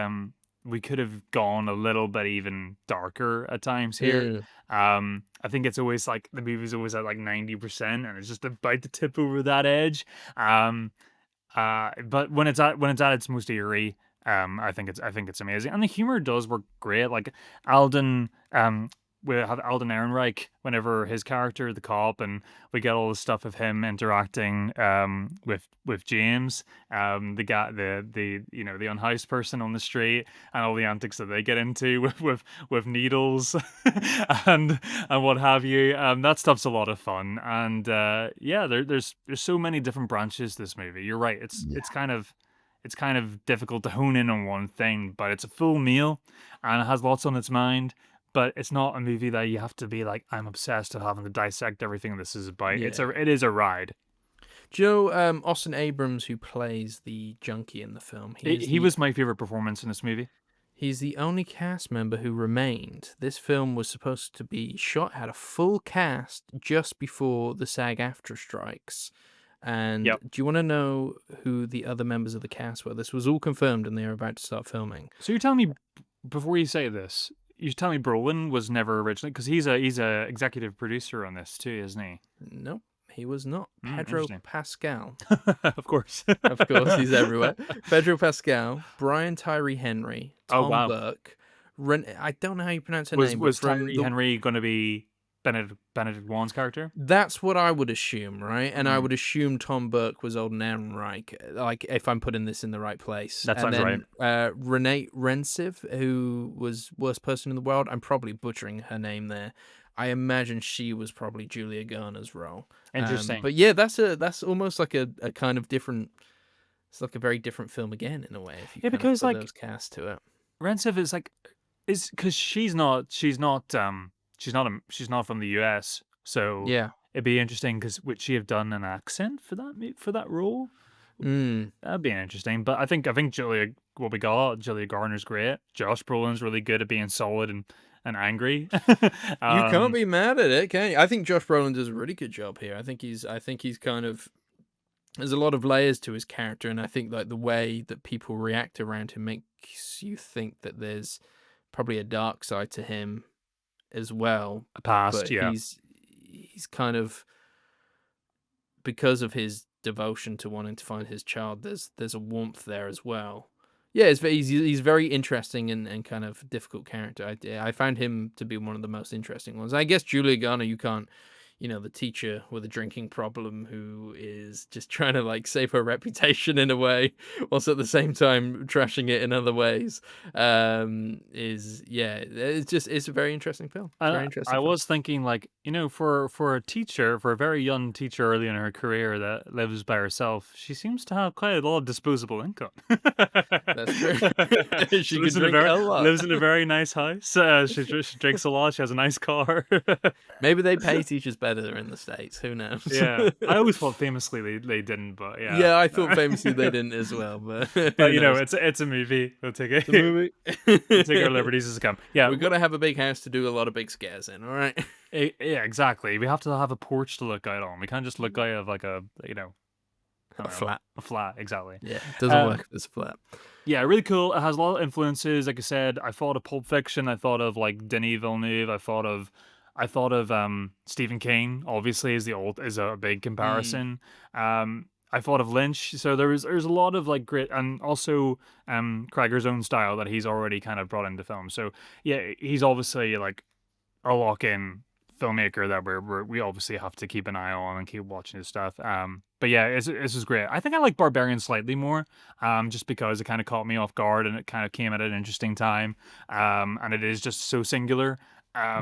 we could have gone a little bit even darker at times here. I think it's always like the movie's always at like 90% and it's just about to tip over that edge. But when it's at its most eerie, I think it's amazing, and the humor does work great. Like Alden, we have Alden Ehrenreich whenever his character, the cop, and we get all the stuff of him interacting with James, the guy, the unhoused person on the street, and all the antics that they get into with needles and what have you. That stuff's a lot of fun, and there's so many different branches to this movie. You're right. It's kind of difficult to hone in on one thing, but it's a full meal and it has lots on its mind. But it's not a movie that you have to be like, I'm obsessed with having to dissect everything this is about. Yeah. It is a ride. Do you know Austin Abrams, who plays the junkie in the film? He was my favorite performance in this movie. He's the only cast member who remained. This film was supposed to be had a full cast just before the SAG-AFTRA strikes. And do you want to know who the other members of the cast were? This was all confirmed and they were about to start filming. So you're telling me, before you say this, you tell me Brolin was never originally, because he's a executive producer on this too, isn't he? Nope, he was not. Pedro Pascal. Of course. Of course, he's everywhere. Pedro Pascal, Brian Tyree Henry, Tom Burke. I don't know how you pronounce her name. Was Tyree Henry going to be Benedict Wong's character? That's what I would assume, right? And I would assume Tom Burke was Alden Ehrenreich, like, if I'm putting this in the right place. That sounds right. Renee Rensiv, who was Worst Person in the World. I'm probably butchering her name there. I imagine she was probably Julia Garner's role. Interesting. But yeah, that's almost like a kind of different. It's like a very different film again in a way if you Yeah, kind of because put like those casts to it. Rensiv is because she's not from the US, so Yeah. it'd be interesting because would she have done an accent for for that role? Mm. That'd be interesting. But I think Julia Garner's great. Josh Brolin's really good at being solid and angry. You can't um, be mad at it, can you? I think Josh Brolin does a really good job here. I think he's kind of there's a lot of layers to his character, and I think like the way that people react around him makes you think that there's probably a dark side to him as well. past, But yeah. he's kind of because of his devotion to wanting to find his child. There's a warmth there as well. Yeah, he's very interesting and kind of difficult character. I found him to be one of the most interesting ones. I guess Julia Garner, you can't, the teacher with a drinking problem who is just trying to like save her reputation in a way, whilst at the same time trashing it in other ways. It's a very interesting film. It's a very I interesting film. was thinking, like, for a teacher, for a very young teacher early in her career that lives by herself, she seems to have quite a lot of disposable income. That's true. She She could drink a lot. lives in a very nice house. She drinks a lot. She has a nice car. Maybe they pay teachers better in the States. Who knows? Yeah, I always thought famously they didn't, but yeah. Yeah, I thought famously they didn't as well, but who But knows? it's a movie. We'll take It's a movie. we'll take our liberties as they come. Yeah, We're gonna have a big house to do a lot of big scares in. All right. yeah, exactly. We have to have a porch to look out on. We can't just look out of like I A don't know, flat. a flat. Exactly. Yeah, it doesn't work if it's flat. Yeah, really cool. It has a lot of influences. Like I said, I thought of Pulp Fiction. I thought of like Denis Villeneuve. I thought of Stephen King. Obviously, is a big Mm. comparison. I thought of Lynch. So there's a lot of like great, and also Craiger's own style that he's already kind of brought into film. So yeah, he's obviously like a lock-in filmmaker that we obviously have to keep an eye on and keep watching his stuff. But yeah, this is great. I think I like Barbarian slightly more, just because it kind of caught me off guard and it kind of came at an interesting time. And it is just so singular.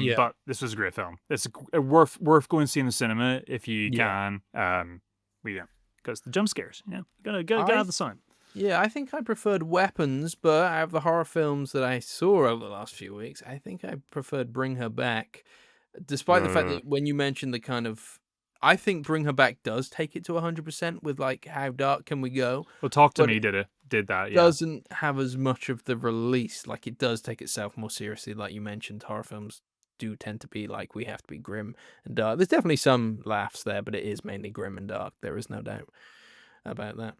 Yeah. But this was a great film. It's worth going to see in the cinema if you Yeah. can. Yeah, because the jump scares, gotta have the sign. Yeah, I think I preferred Weapons, but out of the horror films that I saw over the last few weeks, I think I preferred Bring Her Back. Despite the fact that when you mentioned the kind of I think Bring Her Back does take it to 100% with like how dark can we go, Well, Talk to but Me it did that, yeah. doesn't have as much of the release. Like it does take itself more seriously. Like you mentioned, horror films do tend to be like we have to be grim and dark. There's definitely some laughs there, but it is mainly grim and dark. There is no doubt about that.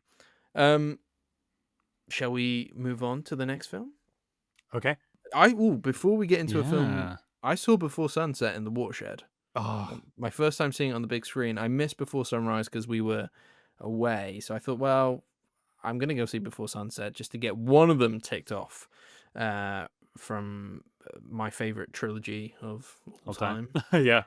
Shall we move on to the next film? Okay. Before we get into a film, Yeah. I saw Before Sunset in the Watershed. Oh, My first time seeing it on the big screen. I missed Before Sunrise because we were away. So I thought, well, I'm going to go see Before Sunset just to get one of them ticked off from my favorite trilogy of all time. yeah.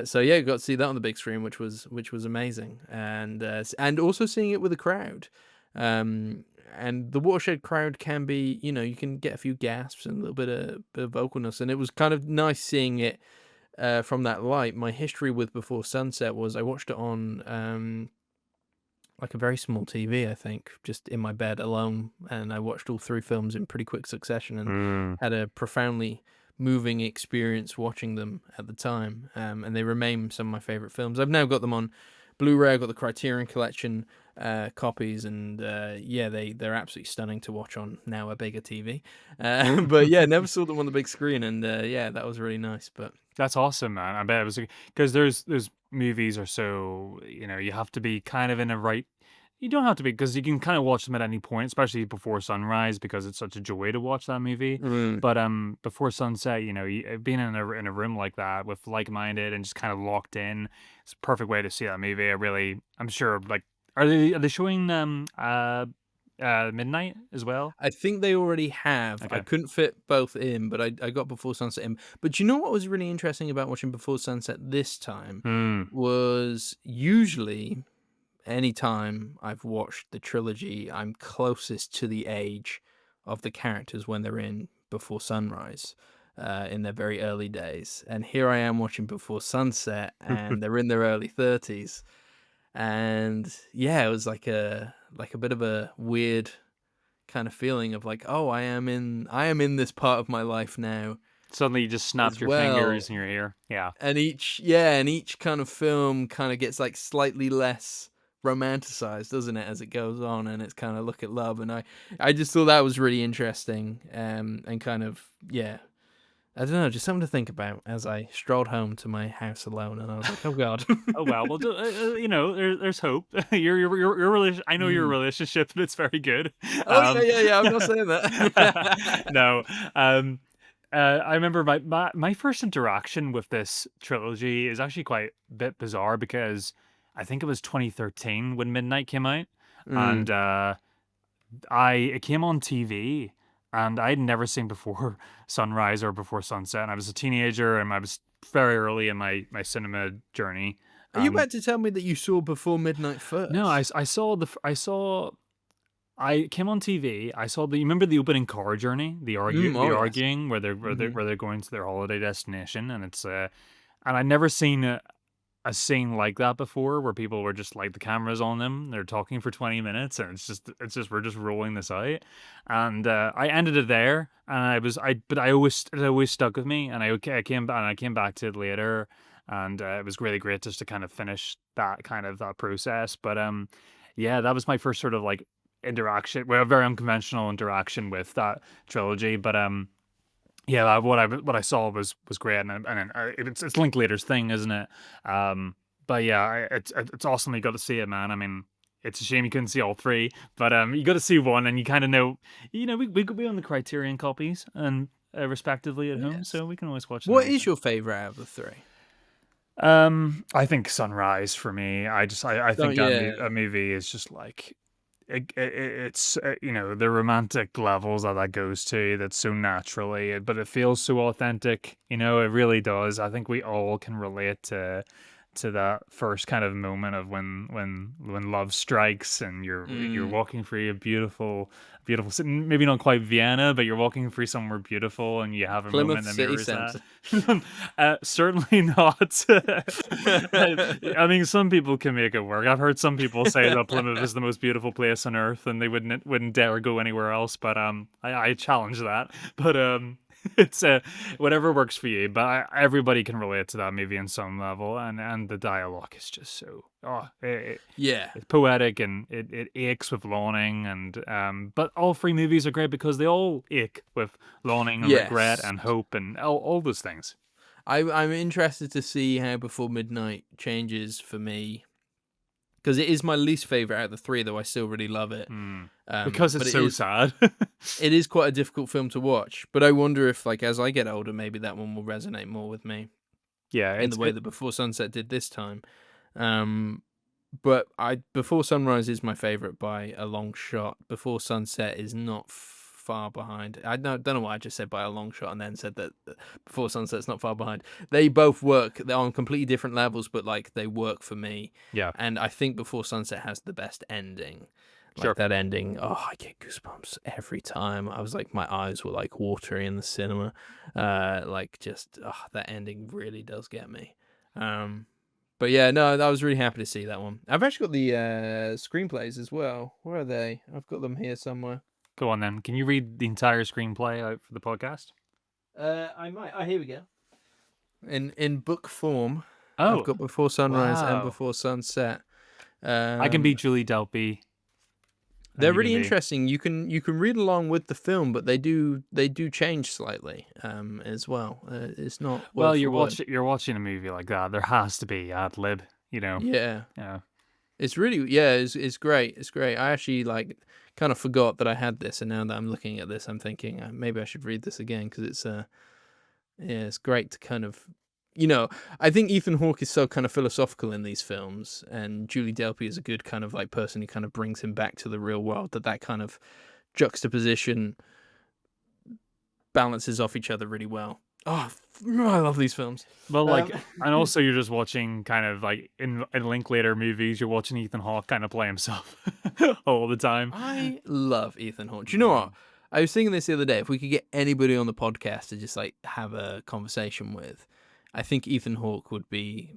So yeah, got to see that on the big screen, which was amazing, and also seeing it with a crowd. And the Watershed crowd can be, you can get a few gasps and a little bit of vocalness, and it was kind of nice seeing it from that light. My history with Before Sunset was I watched it on like a very small TV, I think, just in my bed alone, and I watched all three films in pretty quick succession and had a profoundly moving experience watching them at the time. And they remain some of my favorite films. I've now got them on Blu-ray. I've got the Criterion Collection copies, and they're absolutely stunning to watch on now a bigger TV. But yeah, never saw them on the big screen, and that was really nice. But That's awesome, man. I bet it was because there's movies are so you have to be kind of in a right. You don't have to be because you can kind of watch them at any point, especially before sunrise because it's such a joy to watch that movie. mm, But before sunset, being in a room like that with like-minded and just kind of locked in, it's a perfect way to see that movie. I'm sure like are they showing midnight as well? I think they already have. I Okay. couldn't fit both in, but I got Before Sunset in. But you know what was really interesting about watching Before Sunset this time Hmm. was usually anytime I've watched the trilogy, I'm closest to the age of the characters when they're in Before Sunrise. in their very early days, and here I am watching Before Sunset, and they're in their early 30s, and yeah, it was like a bit of a weird kind of feeling of like, oh, I am in this part of my life now Suddenly you just snapped as your well. fingers in your ear. Yeah. And each kind of film kind of gets like slightly less romanticized, doesn't it, as it goes on, and it's kind of look at love, and I just thought that was really interesting, and kind of, yeah, I don't know, just something to think about as I strolled home to my house alone, and I was like, oh god. Oh well, there's hope. I know your Mm. relationship, and it's very good. Oh yeah, I'm not saying that. No, I remember my first interaction with this trilogy is actually quite a bit bizarre because I think it was 2013 when Midnight came out, and Mm. it came on TV, and I'd never seen Before Sunrise or Before Sunset, and I was a teenager, and I was very early in my cinema journey. Are you about to tell me that you saw Before Midnight No, first? I saw I came on TV. I saw you remember the opening car journey, the Oh yes. arguing where Hmm. they're going to their holiday destination, and it's and I'd never seen a scene like that before where people were just like the cameras on them, they're talking for 20 minutes, and it's just we're just rolling this out, and I ended it there, and but it always stuck with me, and I came back to it later, and it was really great just to kind of finish that process, but yeah, that was my first sort of like interaction, well, a very unconventional interaction with that trilogy, but yeah, what I saw was great, and it's Linklater's thing, isn't it? But yeah, it's awesome that you got to see it, man. I mean, it's a shame you couldn't see all three, but you got to see one, and you kind of know, we own the Criterion copies and respectively at home, Yes. so we can always watch them What is anytime. your favorite out of the three? I think Sunrise for me. I Oh think yeah. a movie is just like it's the romantic levels that goes to, that's so naturally, but it feels so authentic, it really does. I think we all can relate to that first kind of moment of when love strikes, and you're Mm. walking through a beautiful city, maybe not quite Vienna, but you're walking through somewhere beautiful, and you have a Plymouth moment that City mirrors Centre. that. Certainly not. I mean, some people can make it work. I've heard some people say that Plymouth is the most beautiful place on earth, and they wouldn't dare go anywhere else. But I challenge that. But it's whatever works for you. But everybody can relate to that movie in some level, and the dialogue is just so Yeah. it's poetic, and it aches with longing, and but all three movies are great because they all ache with longing and regret Yes. and hope and all those things. I'm interested to see how Before Midnight changes for me, because it is my least favorite out of the three, though I still really love it. Because But it's so sad. it is quite a difficult film to watch. But I wonder if, like, as I get older, maybe that one will resonate more with me Yeah, in the way that Before Sunset did this time. Um, but Before Sunrise is my favorite by a long shot. Before Sunset is not far behind. I don't know why I just said by a long shot and then said that Before Sunset's not far behind. They both work. They're on completely different levels, but like they work for me. yeah, And I think Before Sunset has the best ending. Like sure. that ending, oh, I get goosebumps every time. I was like, my eyes were like watery in the cinema. Like just, oh, that ending really does get me. But yeah, no, I was really happy to see that one. I've actually got the screenplays as well. Where are they? I've got them here somewhere. Go on then. Can you read the entire screenplay out for the podcast? I might. Oh, here we go. In book form, I've Oh, got Before Sunrise and wow. Before Sunset. I can be Um, Julie Delpy, and they're you can really be. interesting. You can read along with the film, but they do change slightly as well. It's not Well, word for word. you're watching a movie like that. There has to be ad lib, Yeah. Yeah. It's really, yeah, it's great. It's great. I actually like kind of forgot that I had this, and now that I'm looking at this, I'm thinking maybe I should read this again, because it's yeah, it's great to kind of, I think Ethan Hawke is so kind of philosophical in these films, and Julie Delpy is a good kind of like person who kind of brings him back to the real world. That kind of juxtaposition balances off each other really well. Oh, I love these films. Well, Um, and also you're just watching kind of like in Linklater movies, you're watching Ethan Hawke kind of play himself all the time. I love Ethan Hawke. Do you know what? I was thinking this the other day. If we could get anybody on the podcast to just like have a conversation with, I think Ethan Hawke would be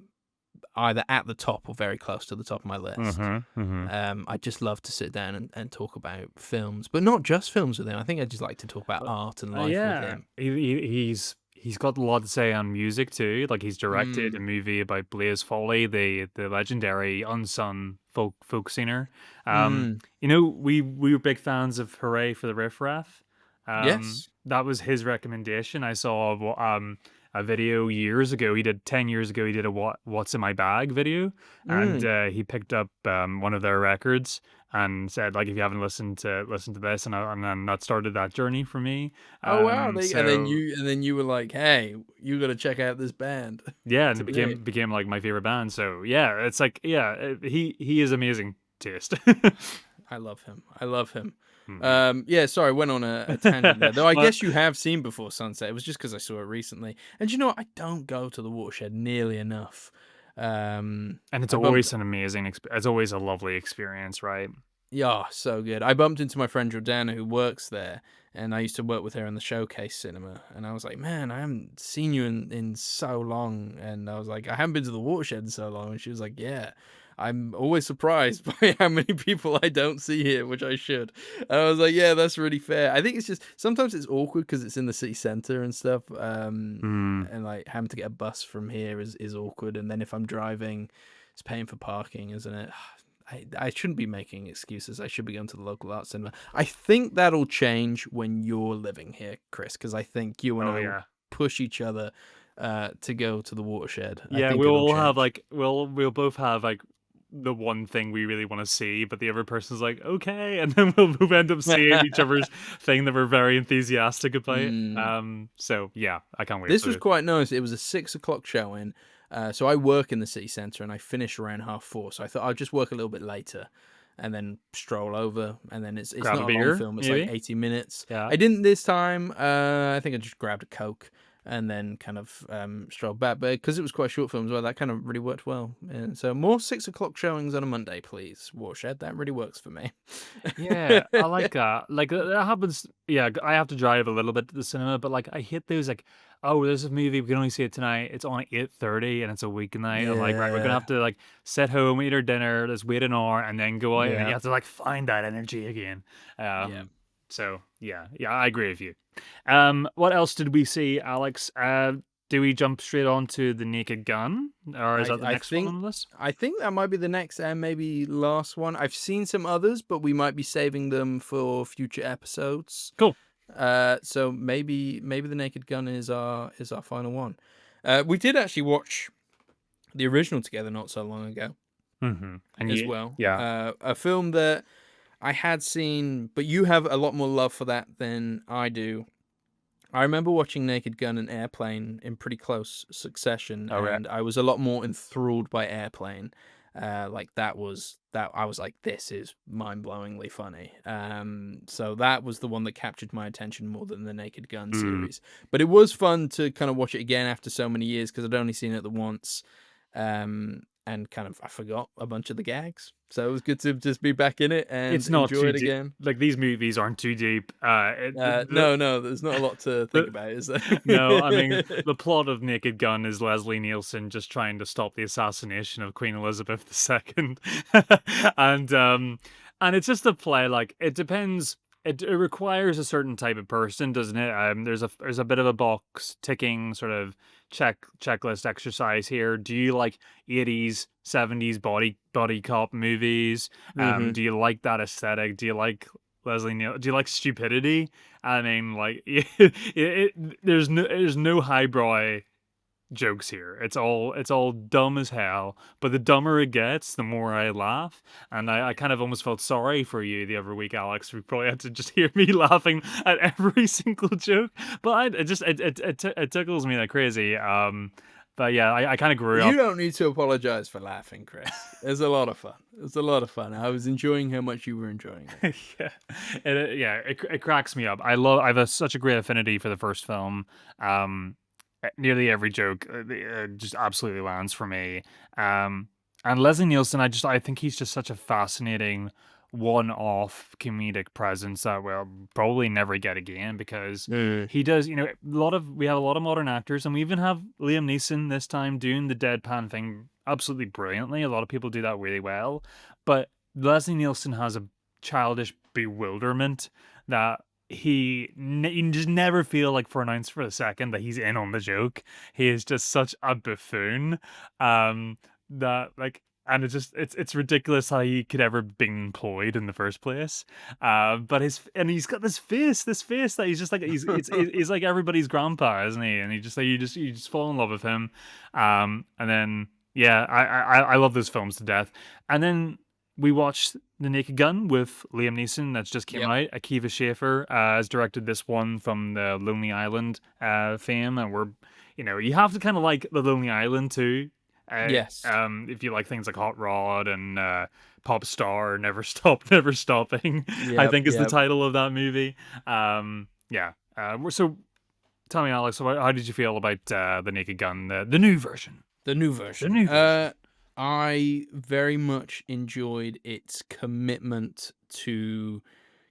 either at the top or very close to the top of my list. I'd just love to sit down and talk about films, but not just films with him. I think I'd just like to talk about art and life with him. He's got a lot to say on music too. Like he's directed a movie about Blaze Foley, the legendary unsung folk singer. You know, we were big fans of Hooray for the Riff Raff. Yes. That was his recommendation. I saw a video years ago. He did 10 years ago. He did a What's in My Bag video, and he picked up one of their records and said, like, if you haven't listened to this, and then that started that journey for me. Oh wow! And then you were like, hey, you got to check out this band. Yeah, and it became like my favorite band. So yeah, it's like he is amazing taste. I love him. Yeah, sorry, I went on a tangent there. Though I guess you have seen Before Sunset. It was just because I saw it recently. And you know what? I don't go to the Watershed nearly enough. And it's always an amazing, it's always a lovely experience, right? Yeah, so good. I bumped into my friend Jordana who works there, and I used to work with her in the Showcase Cinema. And I was like, man, I haven't seen you in so long. And I was like, I haven't been to the Watershed in so long. And she was like, yeah. I'm always surprised by how many people I don't see here, which I should. And I was like, yeah, that's really fair. I think it's just sometimes it's awkward because it's in the city center and stuff. And like having to get a bus from here is awkward. And then if I'm driving, it's paying for parking, isn't it? I shouldn't be making excuses. I should be going to the local art cinema. I think that'll change when you're living here, Chris, because I think you and I push each other to go to the Watershed. Yeah, we'll have like we'll both have like the one thing we really want to see, but the other person's like, okay, and then we'll end up seeing each other's thing that we're very enthusiastic about. So yeah, I can't wait. This was quite nice. It was a 6 o'clock showing. So I work in the city centre and I finish around 4:30. So I thought I'll just work a little bit later and then stroll over. And then it's not a long film. It's like 80 minutes. Yeah. I didn't this time. I think I just grabbed a Coke and then kind of strolled back. But because it was quite a short film as well, that kind of really worked well. And so more 6 o'clock showings on a Monday, please, Watershed. That really works for me. Yeah, I like that. Like that happens. Yeah, I have to drive a little bit to the cinema, but like I hate those like, oh, there's a movie, we can only see it tonight. It's on at 8:30 and it's a weeknight. Yeah. I'm like, right, we're gonna have to like sit home, eat our dinner, let's wait an hour, and then go out, and you have to like find that energy again. So yeah, I agree with you. What else did we see, Alex? Do we jump straight on to The Naked Gun, or is that the next one on the list? I think that might be the next and maybe last one. I've seen some others, but we might be saving them for future episodes. Cool. So maybe The Naked Gun is our final one. We did actually watch the original together not so long ago, as well. Yeah, a film that I had seen, but you have a lot more love for that than I do. I remember watching Naked Gun and Airplane in pretty close succession, and I was a lot more enthralled by Airplane. Like that was I was like, this is mind-blowingly funny. So that was the one that captured my attention more than the Naked Gun series. But it was fun to kind of watch it again after so many years because I'd only seen it the once. And kind of I forgot a bunch of the gags, so it was good to just be back in it and enjoy it again. Like these movies aren't too deep. No, there's not a lot to think about, is there? No, I mean the plot of Naked Gun is Leslie Nielsen just trying to stop the assassination of Queen Elizabeth II, and it's just a play. Like it depends. It requires a certain type of person, doesn't it? There's a bit of a box ticking sort of checklist exercise here. Do you like 80s, 70s body cop movies? Do you like that aesthetic? Do you like Leslie Nielsen? Do you like stupidity? I mean, like there's no highbrow jokes here. It's all dumb as hell, but the dumber it gets, the more I laugh. And I kind of almost felt sorry for you the other week, Alex. We probably had to just hear me laughing at every single joke, but it tickles me like crazy. But yeah, I kind of grew up. You don't need to apologize for laughing, Chris. It's a lot of fun. I was enjoying how much you were enjoying it. It cracks me up. I have such a great affinity for the first film. Nearly every joke just absolutely lands for me. And Leslie Nielsen, I think he's just such a fascinating one-off comedic presence that we'll probably never get again, because Mm. he does, we have a lot of modern actors, and we even have Liam Neeson this time doing the deadpan thing absolutely brilliantly. A lot of people do that really well, but Leslie Nielsen has a childish bewilderment that you just never feel like for an ounce for a second that he's in on the joke. He is just such a buffoon, that like, and it's ridiculous how he could ever be employed in the first place. But he's got this face that he's just like he's like everybody's grandpa, isn't he? And he just like you just fall in love with him. And then yeah, I love those films to death. And then we watched The Naked Gun with Liam Neeson that's just came Yep. out. Akiva Schaffer has directed this one from the Lonely Island fame, and you have to kind of like the Lonely Island too. Yes. If you like things like Hot Rod and Pop Star, Never Stop, Never Stopping, I Yep. think is the Yep. title of that movie. Yeah. So tell me, Alex, how did you feel about The Naked Gun, the new version? The new The version. new version. I very much enjoyed its commitment to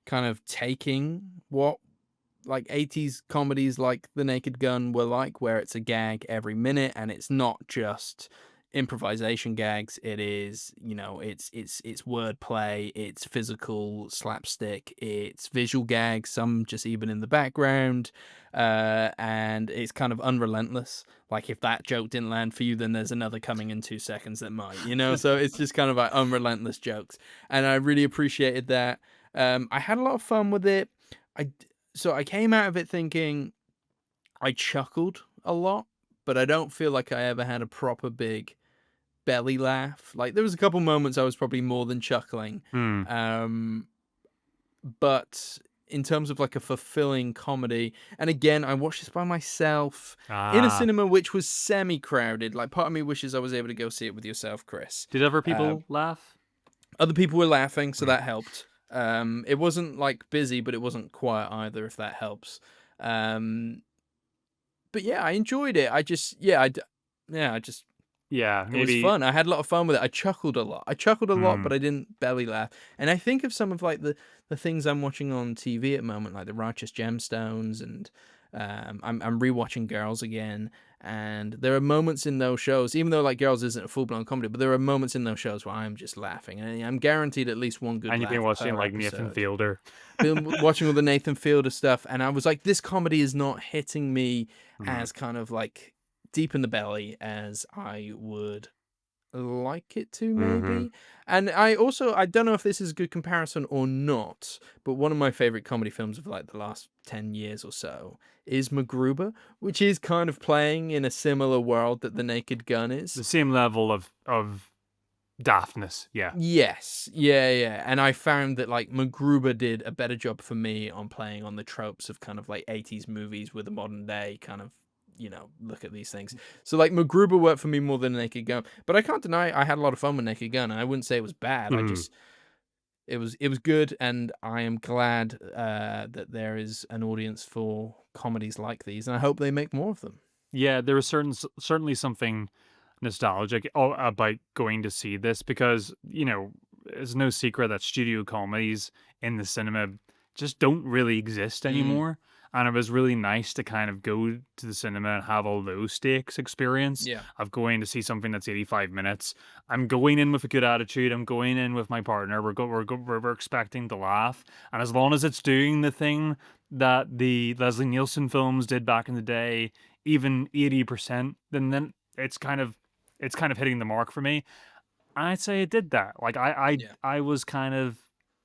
kind of taking what like 80s comedies like The Naked Gun were like, where it's a gag every minute and it's not just improvisation gags. It is, it's wordplay, it's physical slapstick, it's visual gags, some just even in the background, and it's kind of unrelentless. Like if that joke didn't land for you, then there's another coming in 2 seconds that might, so it's just kind of like unrelentless jokes, and I really appreciated that. I had a lot of fun with it. I came out of it thinking I chuckled a lot, but I don't feel like I ever had a proper big belly laugh. Like there was a couple moments I was probably more than chuckling. Hmm. But in terms of like a fulfilling comedy, and again, I watched this by myself in a cinema which was semi-crowded. Like part of me wishes I was able to go see it with yourself, Chris. Did other people laugh? Other people were laughing, so that helped. It wasn't like busy, but it wasn't quiet either, if that helps. But yeah, I enjoyed it. Yeah, It was maybe. fun. I had a lot of fun with it. I chuckled a lot. But I didn't belly laugh. And I think of some of like the things I'm watching on TV at the moment, like the Righteous Gemstones, and I'm rewatching Girls again. And there are moments in those shows, even though like Girls isn't a full blown comedy, but there are moments in those shows where I'm just laughing, and I'm guaranteed at least one good And you've laugh been watching per like Nathan episode. Fielder. Been watching all the Nathan Fielder stuff, and I was like, this comedy is not hitting me as kind of like deep in the belly as I would like it to, maybe. And I don't know if this is a good comparison or not, but one of my favorite comedy films of like the last 10 years or so is MacGruber, which is kind of playing in a similar world that The Naked Gun is. The same level of daftness, yeah. Yes, yeah. And I found that like MacGruber did a better job for me on playing on the tropes of kind of like 80s movies with a modern day kind of, look at these things. So like MacGruber worked for me more than Naked Gun, but I can't deny I had a lot of fun with Naked Gun, and I wouldn't say it was bad. It was good, and I am glad that there is an audience for comedies like these, and I hope they make more of them. Yeah, there was certainly something nostalgic about going to see this, because it's no secret that studio comedies in the cinema just don't really exist anymore. And it was really nice to kind of go to the cinema and have a low stakes experience Yeah. of going to see something that's 85 minutes. I'm going in with a good attitude. I'm going in with my partner. We're expecting to laugh. And as long as it's doing the thing that the Leslie Nielsen films did back in the day, even 80%, then it's kind of hitting the mark for me. I'd say it did that. Like I was kind of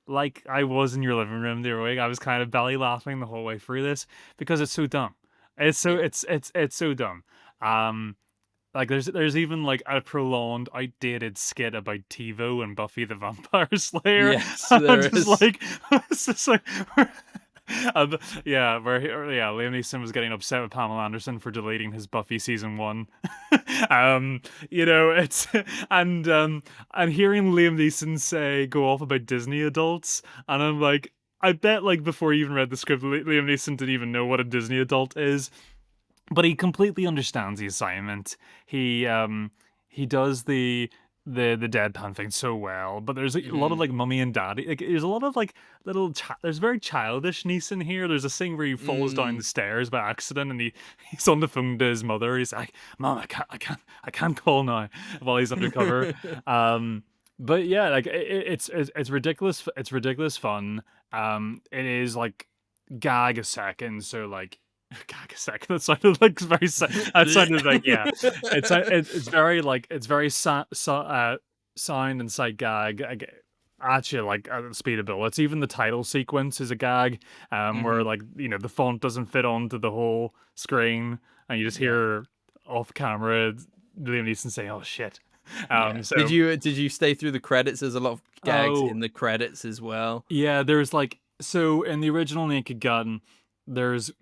like I was in your living room the other week. I was kind of belly laughing the whole way through this because it's so dumb. It's so it's so dumb. Like there's even like a prolonged outdated skit about TiVo and Buffy the Vampire Slayer. Yes, I'm there just is. like it's just like Liam Neeson was getting upset with Pamela Anderson for deleting his Buffy season 1. It's and hearing Liam Neeson go off about Disney adults, and I'm like, I bet like before you even read the script, Liam Neeson didn't even know what a Disney adult is, but he completely understands the assignment. He does the the deadpan thing so well, but there's a lot of Mm. like mummy and daddy. Like there's a lot of like there's very childishness in here. There's a scene where he falls down the Mm. stairs by accident, and he's on the phone to his mother. He's like, "Mom, I can't call now," while he's undercover. But yeah, like it's ridiculous. It's ridiculous fun. It is like gag a second, so like gag a second. That sounded like very. That sounded like yeah. It's very like it's very sound and sight gag. Actually, like at the speed of bullets. Even the title sequence is a gag, where Mhm. like the font doesn't fit onto the whole screen, and you just Yeah. hear off camera Liam Neeson say, "Oh shit." Yeah. Did So you stay through the credits? There's a lot of gags oh in the credits as well. yeah, there's like so in the original Naked Gun, the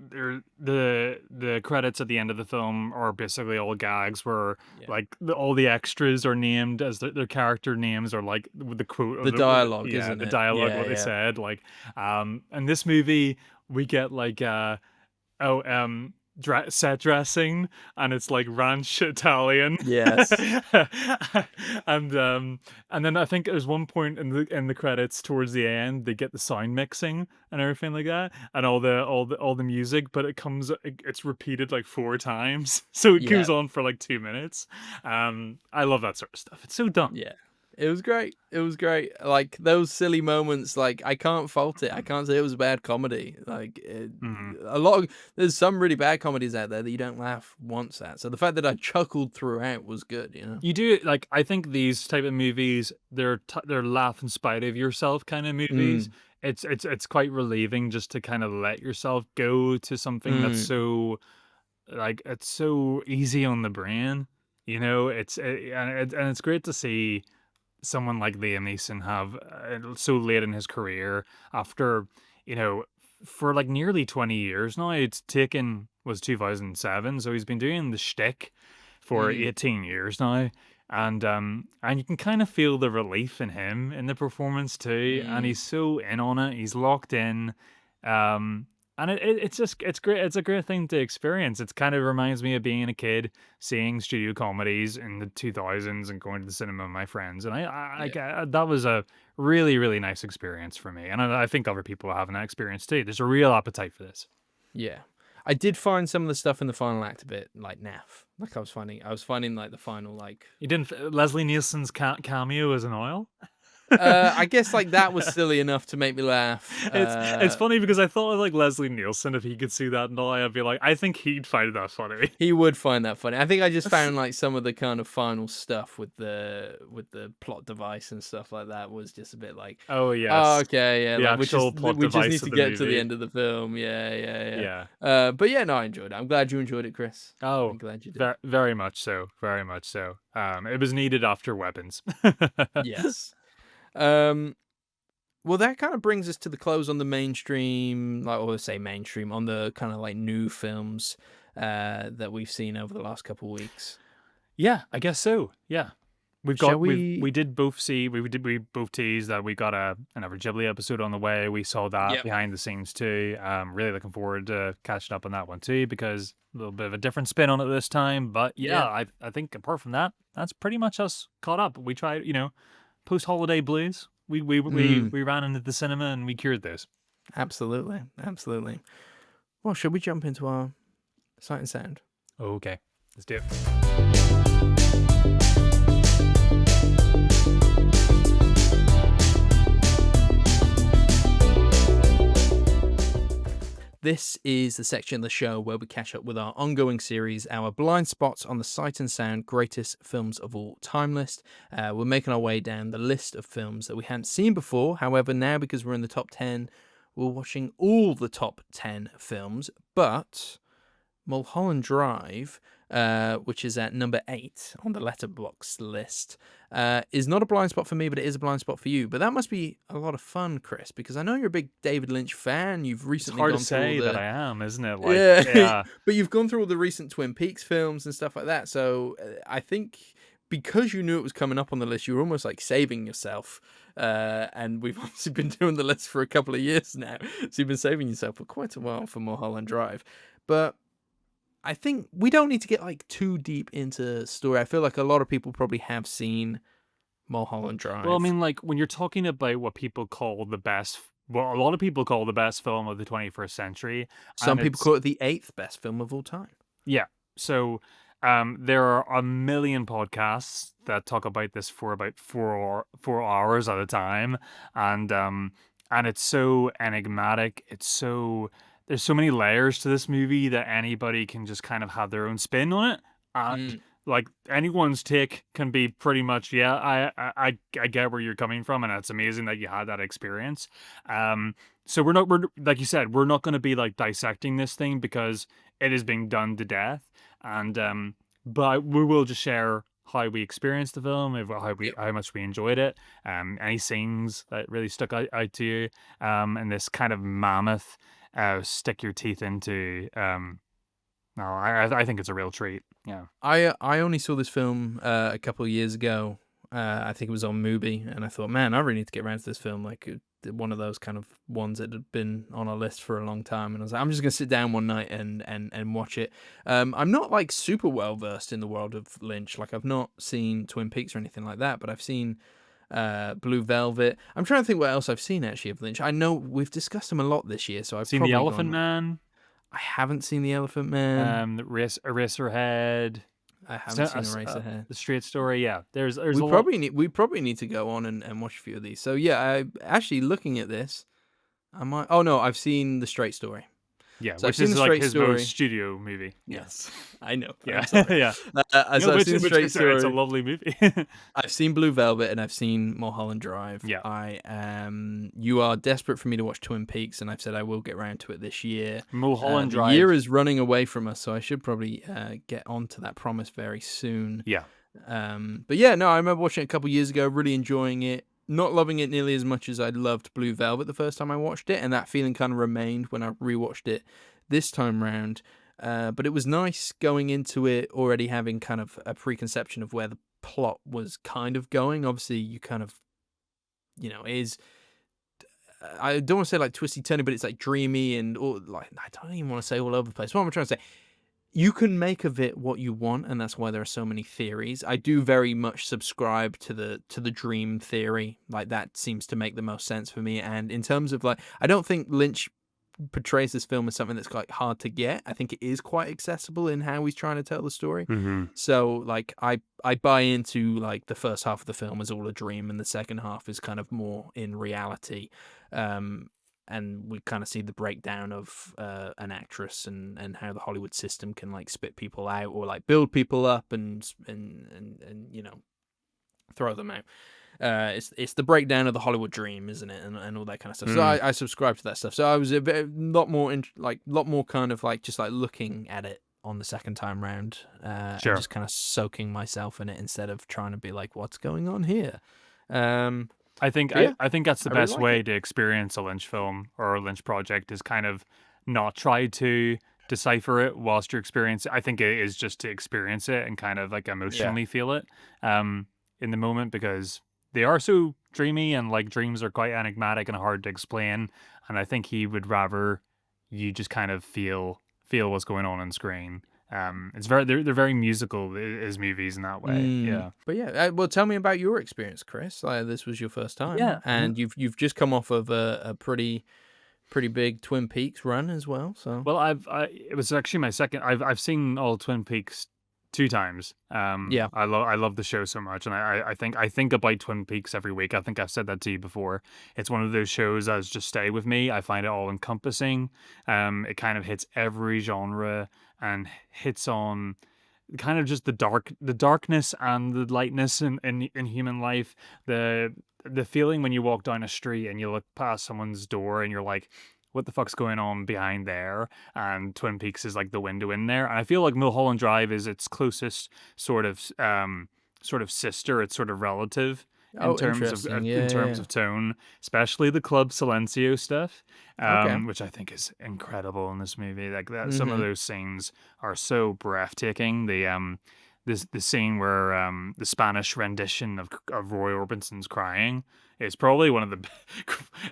credits at the end of the film are basically all gags where Yeah. like all the extras are named as their character names or like with the quote or The dialogue, yeah, isn't the it? dialogue Yeah, what they yeah. said like in this movie we get like oh set dressing and it's like ranch Italian Yes. and then I think there's one point in the credits towards the end they get the sound mixing and everything like that and all the music but it's repeated like 4 times so it Yeah. goes on for like 2 minutes. I love that sort of stuff. It's so dumb. Yeah. It was great. It was great. Like those silly moments, like I can't fault it. I can't say it was bad comedy. Mhm. There's some really bad comedies out there that you don't laugh once at. So the fact that I chuckled throughout was good, you know. You do like I think these type of movies they're laugh in spite of yourself kind of movies. Mm, It's quite relieving just to kind of let yourself go to something that's mm, so like it's so easy on the brain. And it's great to see someone like Liam Neeson have so late in his career after you know for like nearly 20 years now. It's taken was 2007, so he's been doing the shtick for mm, 18 years now. And you can kind of feel the relief in him in the performance too, and mm. he's so in on it. He's locked in, and it's just it's great. It's a great thing to experience. It kind of reminds me of being a kid seeing studio comedies in the 2000s and going to the cinema with my friends. And Yeah. that was a really really nice experience for me, and I think other people are having that experience too. There's a real appetite for this. Yeah. I did find some of the stuff in the final act a bit like naff. Like I was finding like the final like You didn't Leslie Nielsen's cameo as an oil? I guess like that was silly enough to make me laugh. It's funny because I thought of like Leslie Nielsen if he could see that and all I'd be like I think he'd find that funny. He would find that funny. I think I just found like some of the kind of final stuff with the plot device and stuff like that was just a bit like, Oh oh, yes, okay, yeah, the like actual plot we just need device to of the get to the movie. end of the film. Yeah, yeah, Yeah. yeah. But yeah, no, I enjoyed it. I'm glad you enjoyed it, Chris. I'm Oh, glad you did. very much so. Very much so. It was needed after Weapons. Yes. Um. Well, that kind of brings us to the close on the mainstream, like or say mainstream, on the kind of like new films that we've seen over the last couple of weeks. Yeah, I guess so. Yeah. Shall We we? did both see we both teased that we got another Ghibli episode on the way. We saw that Yep. behind the scenes too. Really looking forward to catching up on that one too because a little bit of a different spin on it this time. But yeah, Yeah. I think apart from that, that's pretty much us caught up. We tried, post holiday blues. Mm, We ran into the cinema and we cured this. absolutely. Absolutely. Well, should we jump into our sight and sound? Okay, let's do it. This is the section of the show where we catch up with our ongoing series, our blind spots on the Sight and Sound greatest films of all time list. We're making our way down the list of films that we hadn't seen before. However, now because we're in the top 10, we're watching all the top 10 films. But Mulholland Drive, which is at number 8 on the Letterboxd list, is not a blind spot for me, but it is a blind spot for you. But that must be a lot of fun, Chris, because I know you're a big David Lynch fan. You've It's recently hard to gone through say all that the I am, isn't it? Like, yeah, yeah. but you've gone through all the recent Twin Peaks films and stuff like that. So I think because you knew it was coming up on the list, you were almost like saving yourself. And we've obviously been doing the list for a couple of years now, so you've been saving yourself for quite a while for Mulholland Drive. But I think we don't need to get like too deep into story. I feel like a lot of people probably have seen Mulholland Well, I Drive. mean, like when you're talking about what people call the best, well, a lot of people call the best film of the 21st century, Some and people it's call it the eighth best film of all time. yeah. So, there are a million podcasts that talk about this for about 4 hours at a time, and it's so enigmatic. It's so there's so many layers to this movie that anybody can just kind of have their own spin on it, and Mm. like anyone's take can be pretty much yeah. I get where you're coming from, and it's amazing that you had that experience. So we're like you said, we're not going to be like dissecting this thing because it is being done to death and but we will just share how we experienced the film, Yep. how much we enjoyed it, any scenes that really stuck out to you, and this kind of mammoth stick your teeth into. No, I think it's a real treat. Yeah. I only saw this film a couple of years ago. I think it was on Mubi, and I thought, man, I really need to get around to this film. Like one of those kind of ones that had been on our list for a long time, and I was like, I'm just gonna sit down one night and watch it. I'm not like super well versed in the world of Lynch. Like I've not seen Twin Peaks or anything like that, but I've seen Blue Velvet. I'm trying to think what else I've seen actually of Lynch. I know we've discussed him a lot this year, so I've Seen the probably Elephant gone. Man, I haven't seen The Elephant Man. the Eraserhead, I haven't seen Eraserhead. the Straight Story. Yeah, there's We a lot. probably need to go on and watch a few of these. So yeah, I actually looking at this, I might. Oh no, I've seen The Straight Story. Yeah, So I've which seen is The like Straight his most Story. studio movie. Yeah, Yes, I know. yeah, I'm sorry. yeah. So No, I've which seen The Straight it's a Story. lovely movie. I've seen Blue Velvet and I've seen Mulholland Drive. Yeah. I You are desperate for me to watch Twin Peaks, and I've said I will get around to it this year. Mulholland The Drive. year is running away from us, so I should probably get onto that promise very soon. Yeah. But yeah, no, I remember watching it a couple years ago, really enjoying it. Not loving it nearly as much as I loved Blue Velvet the first time I watched it, and that feeling kind of remained when I rewatched it this time round. But it was nice going into it already having kind of a preconception of where the plot was kind of going. Obviously, you kind of, it is. I don't want to say like twisty turny, but it's like dreamy and all, like I don't even want to say all over the place. What am I trying to say? You can make of it what you want, and that's why there are so many theories. I do very much subscribe to the dream theory. Like that seems to make the most sense for me. And in terms of like, I don't think Lynch portrays this film as something that's like hard to get. I think it is quite accessible in how he's trying to tell the story. Mm-hmm. So like I buy into like the first half of the film is all a dream, and the second half is kind of more in reality. And we kind of see the breakdown of an actress and how the Hollywood system can like spit people out or like build people up and throw them out. It's the breakdown of the Hollywood dream, isn't it, and all that kind of stuff. So I subscribe to that stuff. So I was a lot more kind of like just like looking at it on the second time round, and just kind of soaking myself in it instead of trying to be like, what's going on here. I think yeah, I think that's the I really best like way it. to experience a Lynch film or a Lynch project is kind of not try to decipher it whilst you're experiencing it. I think it is just to experience it and kind of like emotionally feel it in the moment because they are so dreamy and like dreams are quite enigmatic and hard to explain. And I think he would rather you just kind of feel what's going on screen. It's they're very musical as movies in that way. Yeah. But yeah, well, tell me about your experience, Chris. Like, this was your first time, Yeah. and you've just come off of a pretty big Twin Peaks run as well. So Well, it was actually my second. I've seen all Twin Peaks 2 times. yeah, I love the show so much, and I think about Twin Peaks every week. I think I've said that to you before. It's one of those shows that's just stay with me. I find it all encompassing. It kind of hits every genre and hits on kind of just the darkness and the lightness in human life. The feeling when you walk down a street and you look past someone's door and you're like, what the fuck's going on behind there? And Twin Peaks is like the window in there. And I feel like Mulholland Drive is its closest sort of sister. It's sort of relative oh, interesting, in yeah, terms yeah. of tone, especially the Club Silencio stuff, Okay, which I think is incredible in this movie. Like that, some of mm-hmm. those scenes are so breathtaking. The scene where the Spanish rendition of Roy Orbison's crying is probably one of the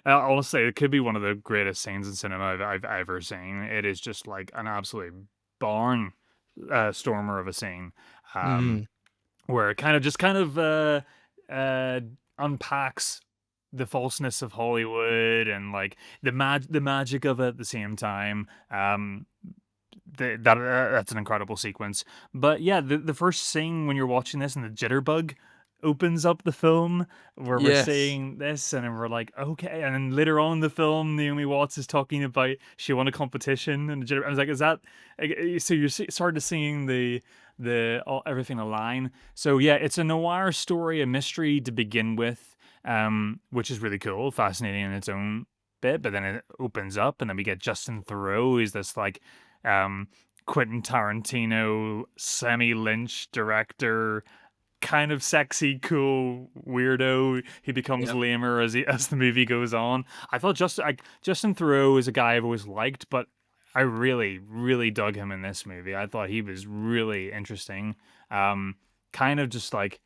honestly it could be one of the greatest scenes in cinema I've ever seen. It is just like an absolute barn stormer of a scene, Mm-hmm. where it kind of unpacks the falseness of Hollywood and like the magic of it at the same time. That's an incredible sequence. But yeah, the first scene when you're watching this and the jitterbug opens up the film where we're Yes. seeing this and then we're like, okay. And then later on in the film, Naomi Watts is talking about she won a competition and the jitterbug. I was like, is that so? You're started seeing everything align. So yeah, it's a noir story, a mystery to begin with, which is really cool, fascinating in its own bit. But then it opens up, and then we get Justin Theroux, who's this like Quentin Tarantino semi-Lynch director, kind of sexy, cool weirdo. He becomes Yep. lamer as the movie goes on. I thought Justin Theroux is a guy I've always liked, but I really, really dug him in this movie. I thought he was really interesting. Kind of just like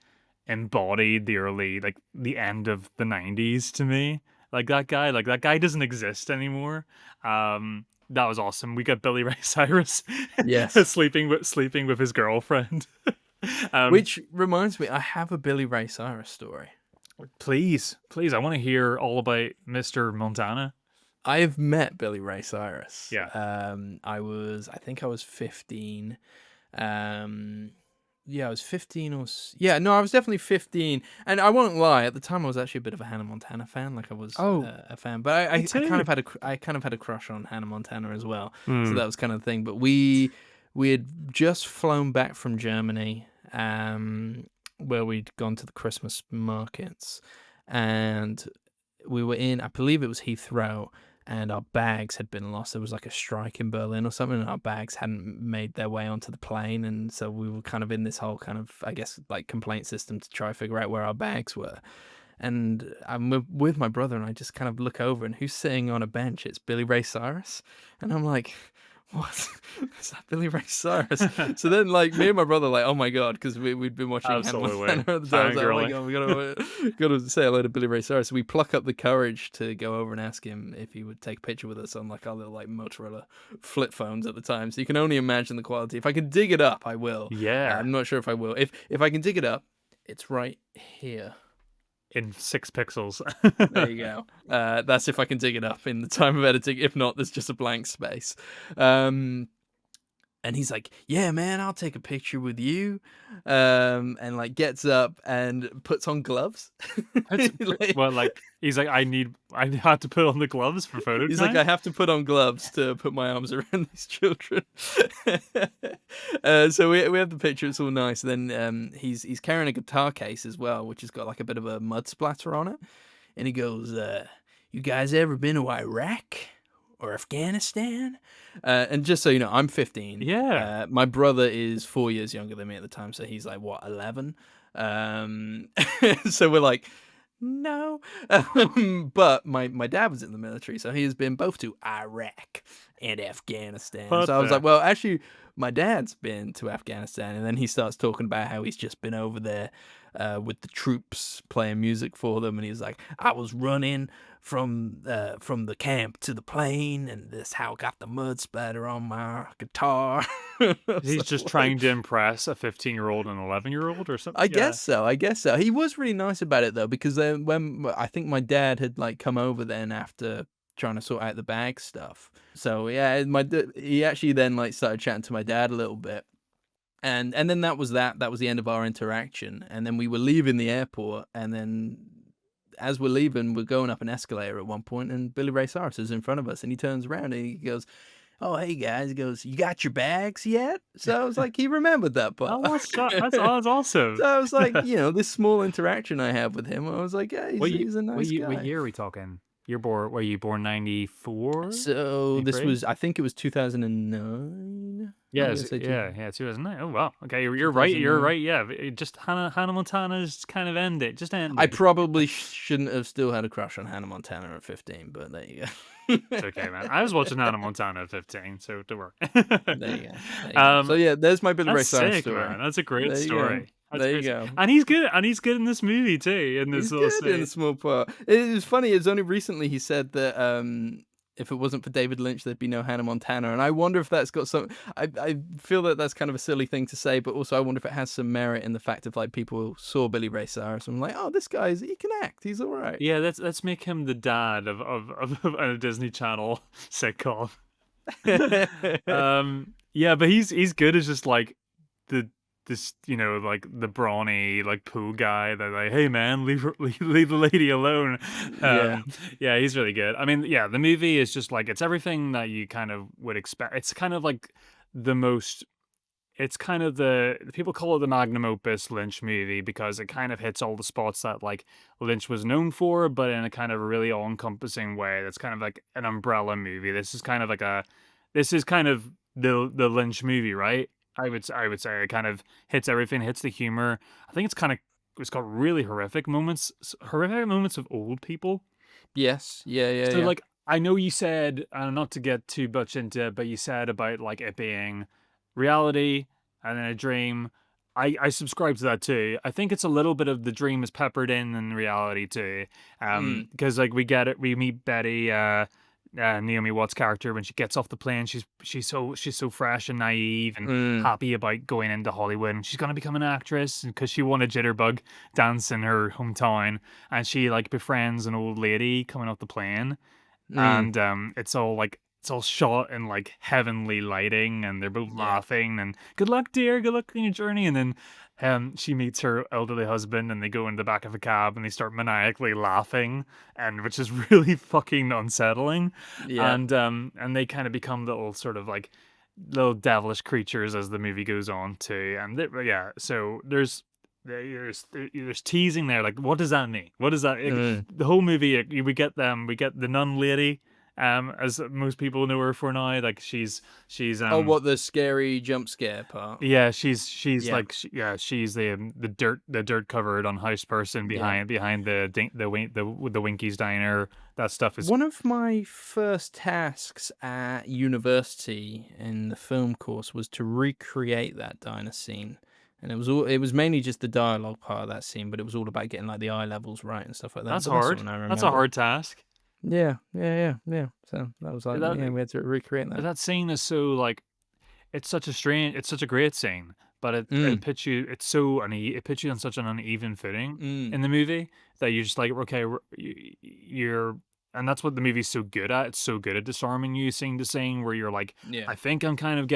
embodied the end of the 90s to me. Like that guy doesn't exist anymore. That was awesome. We got Billy Ray Cyrus Yes. sleeping with his girlfriend. Which reminds me, I have a Billy Ray Cyrus story. Please, I want to hear all about Mr. Montana. I have met Billy Ray Cyrus. Yeah. I think I was 15. Yeah, I was 15 or... Yeah, no, I was definitely 15. And I won't lie, at the time I was actually a bit of a Hannah Montana fan. Like I was a fan. But I kind of had a crush on Hannah Montana as well. So that was kind of the thing. But we had just flown back from Germany, where we'd gone to the Christmas markets. And we were in, I believe it was Heathrow, and our bags had been lost. There was like a strike in Berlin or something, and our bags hadn't made their way onto the plane. And so we were kind of in this whole kind of, I guess, like complaint system to try to figure out where our bags were. And I'm with my brother, and I just kind of look over, and who's sitting on a bench? It's Billy Ray Cyrus. And I'm like, what? Is that Billy Ray Cyrus? So then, like, me and my brother, like, oh my god, because we'd been watching Hannah Montana at the time. I was like, oh my god, we gotta say hello to Billy Ray Cyrus. So we pluck up the courage to go over and ask him if he would take a picture with us on like our little like Motorola flip phones at the time. So you can only imagine the quality. If I can dig it up, I will. Yeah. I'm not sure if I will. If I can dig it up, it's right here. In 6 pixels. There you go. That's if I can dig it up in the time of editing. If not, there's just a blank space. And he's like, yeah, man, I'll take a picture with you. And like gets up and puts on gloves. He's like, I have to put on the gloves for photo He's time? like, I have to put on gloves to put my arms around these children. So we have the picture. It's all nice. Then he's carrying a guitar case as well, which has got like a bit of a mud splatter on it. And he goes, you guys ever been to Iraq or Afghanistan? And just so you know, I'm 15. Yeah. My brother is 4 years younger than me at the time, so he's like, what, 11? So we're like, no. But my dad was in the military, so he has been both to Iraq and Afghanistan. So I was like, well, actually, my dad's been to Afghanistan. And then he starts talking about how he's just been over there with the troops playing music for them. And he's like, I was running from the camp to the plane, and this how I got the mud splatter on my guitar. He's like, just trying to impress a 15-year-old and 11-year-old or something. I guess so. He was really nice about it though, because then when I think my dad had like come over then after trying to sort out the bag stuff. So yeah, he actually then like started chatting to my dad a little bit. And then that was the end of our interaction. And then we were leaving the airport, and then as we're leaving, we're going up an escalator at one point, and Billy Ray Cyrus is in front of us, and he turns around and he goes, oh, hey guys, he goes, you got your bags yet? So I was like, he remembered that part. Oh, that's awesome. So I was like, this small interaction I have with him, I was like, yeah, he's a nice guy. What year are we talking? Were you born 94? So 93? This was, I think it was 2009. Yeah, 2009. Oh wow. Okay, you're right. You're right. Yeah, just Hannah Montana's kind of ended. Just ended. I probably shouldn't have still had a crush on Hannah Montana at 15, but there you go. It's okay, man. I was watching Hannah Montana at 15, so don't worry. There you go. So yeah, there's my Billy Ray Cyrus story. Man. That's a great story. There you go. And he's good. And he's good in this movie too. In this he's good in a small part. It was funny. It's only recently he said that if it wasn't for David Lynch, there'd be no Hannah Montana. And I wonder if that's got some. I feel that that's kind of a silly thing to say, but also I wonder if it has some merit in the fact of like people saw Billy Ray Cyrus and like, oh, this guy's he can act, he's all right. Yeah, let's make him the dad of a Disney Channel sitcom. Yeah, but he's good as just like this like the brawny like poo guy that like, hey man, leave the lady alone. Yeah. Yeah, he's really good. I mean, yeah, the movie is just like it's everything that you kind of would expect. It's kind of like the most. It's kind of the people call it the magnum opus Lynch movie because it kind of hits all the spots that like Lynch was known for, but in a kind of really all-encompassing way. That's kind of like an umbrella movie. This is kind of the Lynch movie, right? I would say it kind of hits everything, hits the humor. I think it's got really horrific moments of old people. Yes. Yeah. So Yeah. like I know you said, not to get too much into it, but you said about like it being reality and then a dream. I subscribe to that too. I think it's a little bit of the dream is peppered in reality too. Because like we meet Betty, Naomi Watts' character when she gets off the plane. She's so fresh and naive and happy about going into Hollywood, and she's gonna become an actress because she won a jitterbug dance in her hometown, and she like befriends an old lady coming off the plane, and it's all shot in like heavenly lighting, and they're both laughing and good luck, dear, good luck in your journey, and then she meets her elderly husband, and they go in the back of a cab and they start maniacally laughing, and which is really fucking unsettling. Yeah. And they kind of become little sort of like little devilish creatures as the movie goes on too. And so there's teasing there, like what does that mean? What does that the whole movie? We get the nun lady, as most people know her for now. Like she's what, the scary jump scare part? Yeah, she's like she's the dirt covered on house person behind the Winkies diner. That stuff is one of my first tasks at university in the film course was to recreate that diner scene. And it was mainly just the dialogue part of that scene, but it was all about getting like the eye levels right and stuff like that. That's But hard. something I That's a remember. hard task. Yeah. So that was like, we had to recreate that. That scene is so like, it's such a great scene, but it puts you, it puts you on such an uneven footing in the movie that you're just like, okay, and that's what the movie's so good at. It's so good at disarming you scene to scene where you're like, I think I'm kind of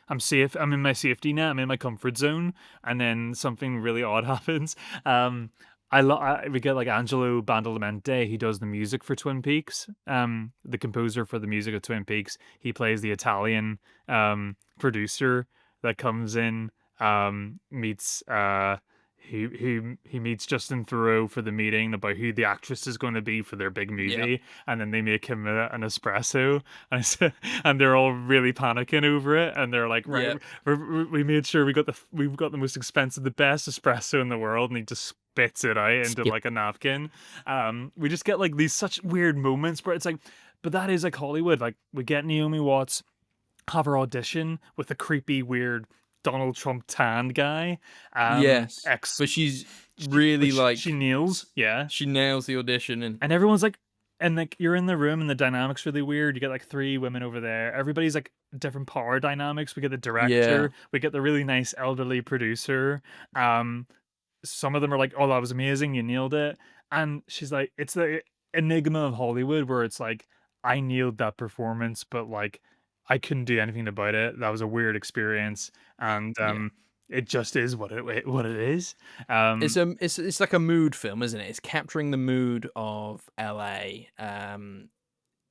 I'm safe. I'm in my safety net. I'm in my comfort zone. And then something really odd happens. We get like Angelo Badalamenti. He does the music for Twin Peaks. The composer for the music of Twin Peaks. He plays the Italian producer that comes in, meets he meets Justin Theroux for the meeting about who the actress is going to be for their big movie, and then they make him an espresso, and they're all really panicking over it, and they're like, right, we made sure we've got the most expensive, the best espresso in the world, and he just spits it out into like a napkin. We just get like these such weird moments where it's like, but that is like Hollywood. Like we get Naomi Watts have her audition with a creepy, weird Donald Trump tan guy. Yes, but she's really like she nails. Yeah, she nails the audition, and everyone's like, and like you're in the room, and the dynamics really weird. You get like 3 women over there. Everybody's like different power dynamics. We get the director. We get the really nice elderly producer. Some of them are like, "Oh, that was amazing! You nailed it." And she's like, "It's the enigma of Hollywood, where it's like I nailed that performance, but like." I couldn't do anything about it. That was a weird experience, and it just is what it is. It's like a mood film, isn't it? It's capturing the mood of LA.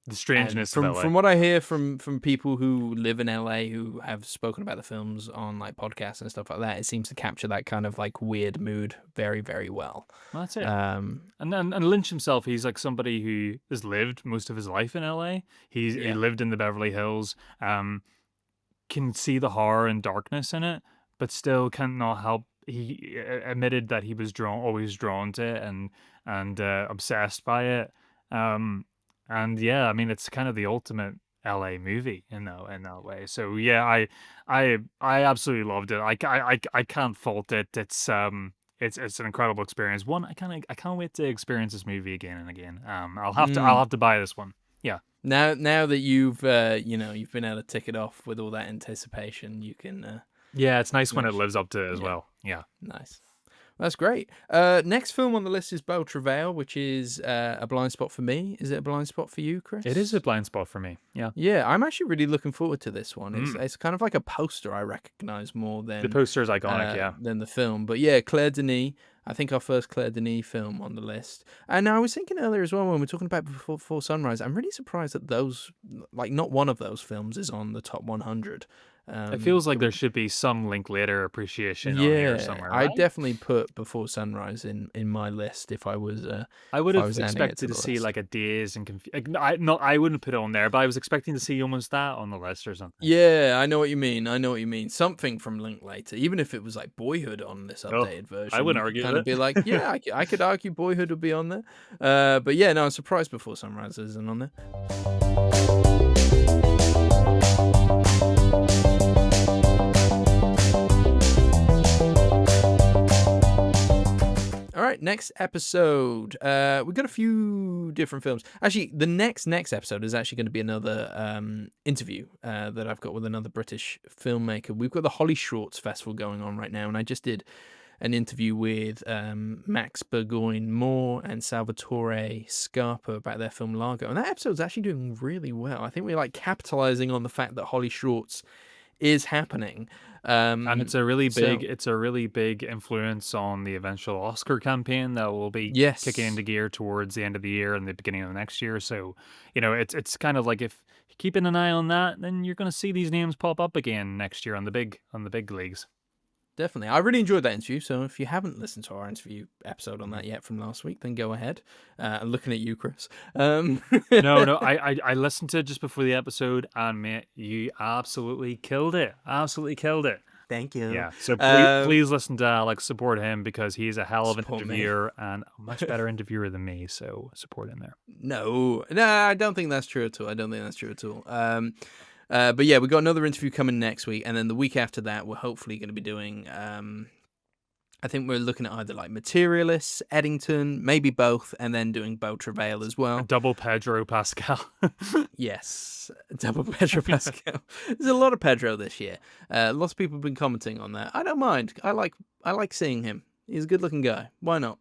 The strangeness of LA. From what I hear from people who live in LA who have spoken about the films on like podcasts and stuff like that, it seems to capture that kind of like weird mood very, very well. That's it. And Lynch himself, he's like somebody who has lived most of his life in LA. He lived in the Beverly Hills. Can see the horror and darkness in it, but still cannot help. He admitted that he was always drawn to it and obsessed by it. And yeah, I mean, it's kind of the ultimate LA movie in that way. So yeah, I absolutely loved it. I can't fault it. It's an incredible experience. I can't wait to experience this movie again and again. I'll have to buy this one. Yeah. Now that you've you've been able to tick it off with all that anticipation, you can. Yeah, it's nice when it lives up to it as well. Yeah, nice. That's great. Next film on the list is Beau Travail, which is a blind spot for me. Is it a blind spot for you, Chris? it is a blind spot for me. Yeah, Yeah, I'm actually really looking forward to this one. It's kind of like a poster I recognize more than the poster is iconic. than the film. But yeah, Claire Denis. I think our first Claire Denis film on the list. And I was thinking earlier as well when we were talking about Before Sunrise, I'm really surprised that those, like, not one of those films is on the top 100. It feels like there should be some Linklater appreciation on here somewhere. Right? I definitely put Before Sunrise in my list if I was. I would have expected to see like a Dazed and Confused. I wouldn't put it on there, but I was expecting to see almost that on the list or something. Yeah, I know what you mean. Something from Linklater, even if it was like Boyhood on this updated version. I wouldn't argue kind of be like, yeah, I could argue Boyhood would be on there. But yeah, no, I'm surprised Before Sunrise isn't on there. All right, next episode. We've got a few different films. Actually, the next episode is actually going to be another interview that I've got with another British filmmaker. We've got the Holly Shorts Festival going on right now, and I just did an interview with Max Burgoyne Moore and Salvatore Scarpa about their film Largo, and that episode's actually doing really well. I think we're like capitalizing on the fact that Holly Shorts is happening. And it's a really big influence on the eventual Oscar campaign that will be kicking into gear towards the end of the year and the beginning of the next year. So, it's kind of like if you're keeping an eye on that, then you're going to see these names pop up again next year on the big leagues. Definitely. I really enjoyed that interview. So if you haven't listened to our interview episode on that yet from last week, then go ahead. I'm looking at you, Chris. No, I listened to it just before the episode, and mate, you absolutely killed it. Absolutely killed it. Thank you. Yeah. So please listen to Alex, support him because he's a hell of an interviewer and a much better interviewer than me. So support him there. No, I don't think that's true at all. But yeah, we've got another interview coming next week, and then the week after that, we're hopefully going to be doing. I think we're looking at either like Materialists, Eddington, maybe both, and then doing Beau Travail as well. A double Pedro Pascal. Yes, double Pedro Pascal. There's a lot of Pedro this year. Lots of people have been commenting on that. I don't mind. I like seeing him. He's a good-looking guy. Why not?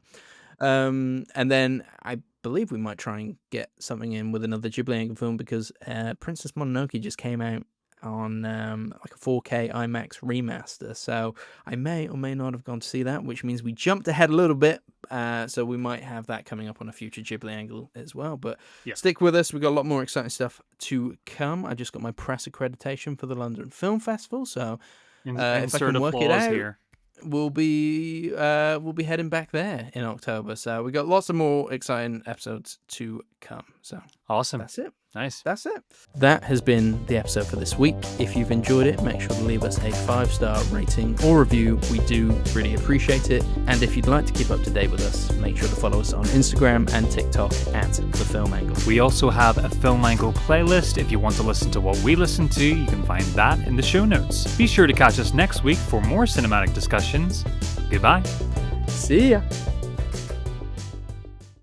And then I believe we might try and get something in with another Ghibli Angle film because Princess Mononoke just came out on like a 4K IMAX remaster, so I may or may not have gone to see that, which means we jumped ahead a little bit, so we might have that coming up on a future Ghibli Angle as well. But stick with us, we've got a lot more exciting stuff to come. I just got my press accreditation for the London Film Festival, so if I can work it out here. We'll be heading back there in October. So we got lots of more exciting episodes to come. So awesome. That's it. Nice. That's it. That has been the episode for this week. If you've enjoyed it, make sure to leave us a 5-star rating or review. We do really appreciate it. And if you'd like to keep up to date with us, make sure to follow us on Instagram and TikTok at The Film Angle. We also have a Film Angle playlist. If you want to listen to what we listen to, you can find that in the show notes. Be sure to catch us next week for more cinematic discussions. Goodbye. See ya.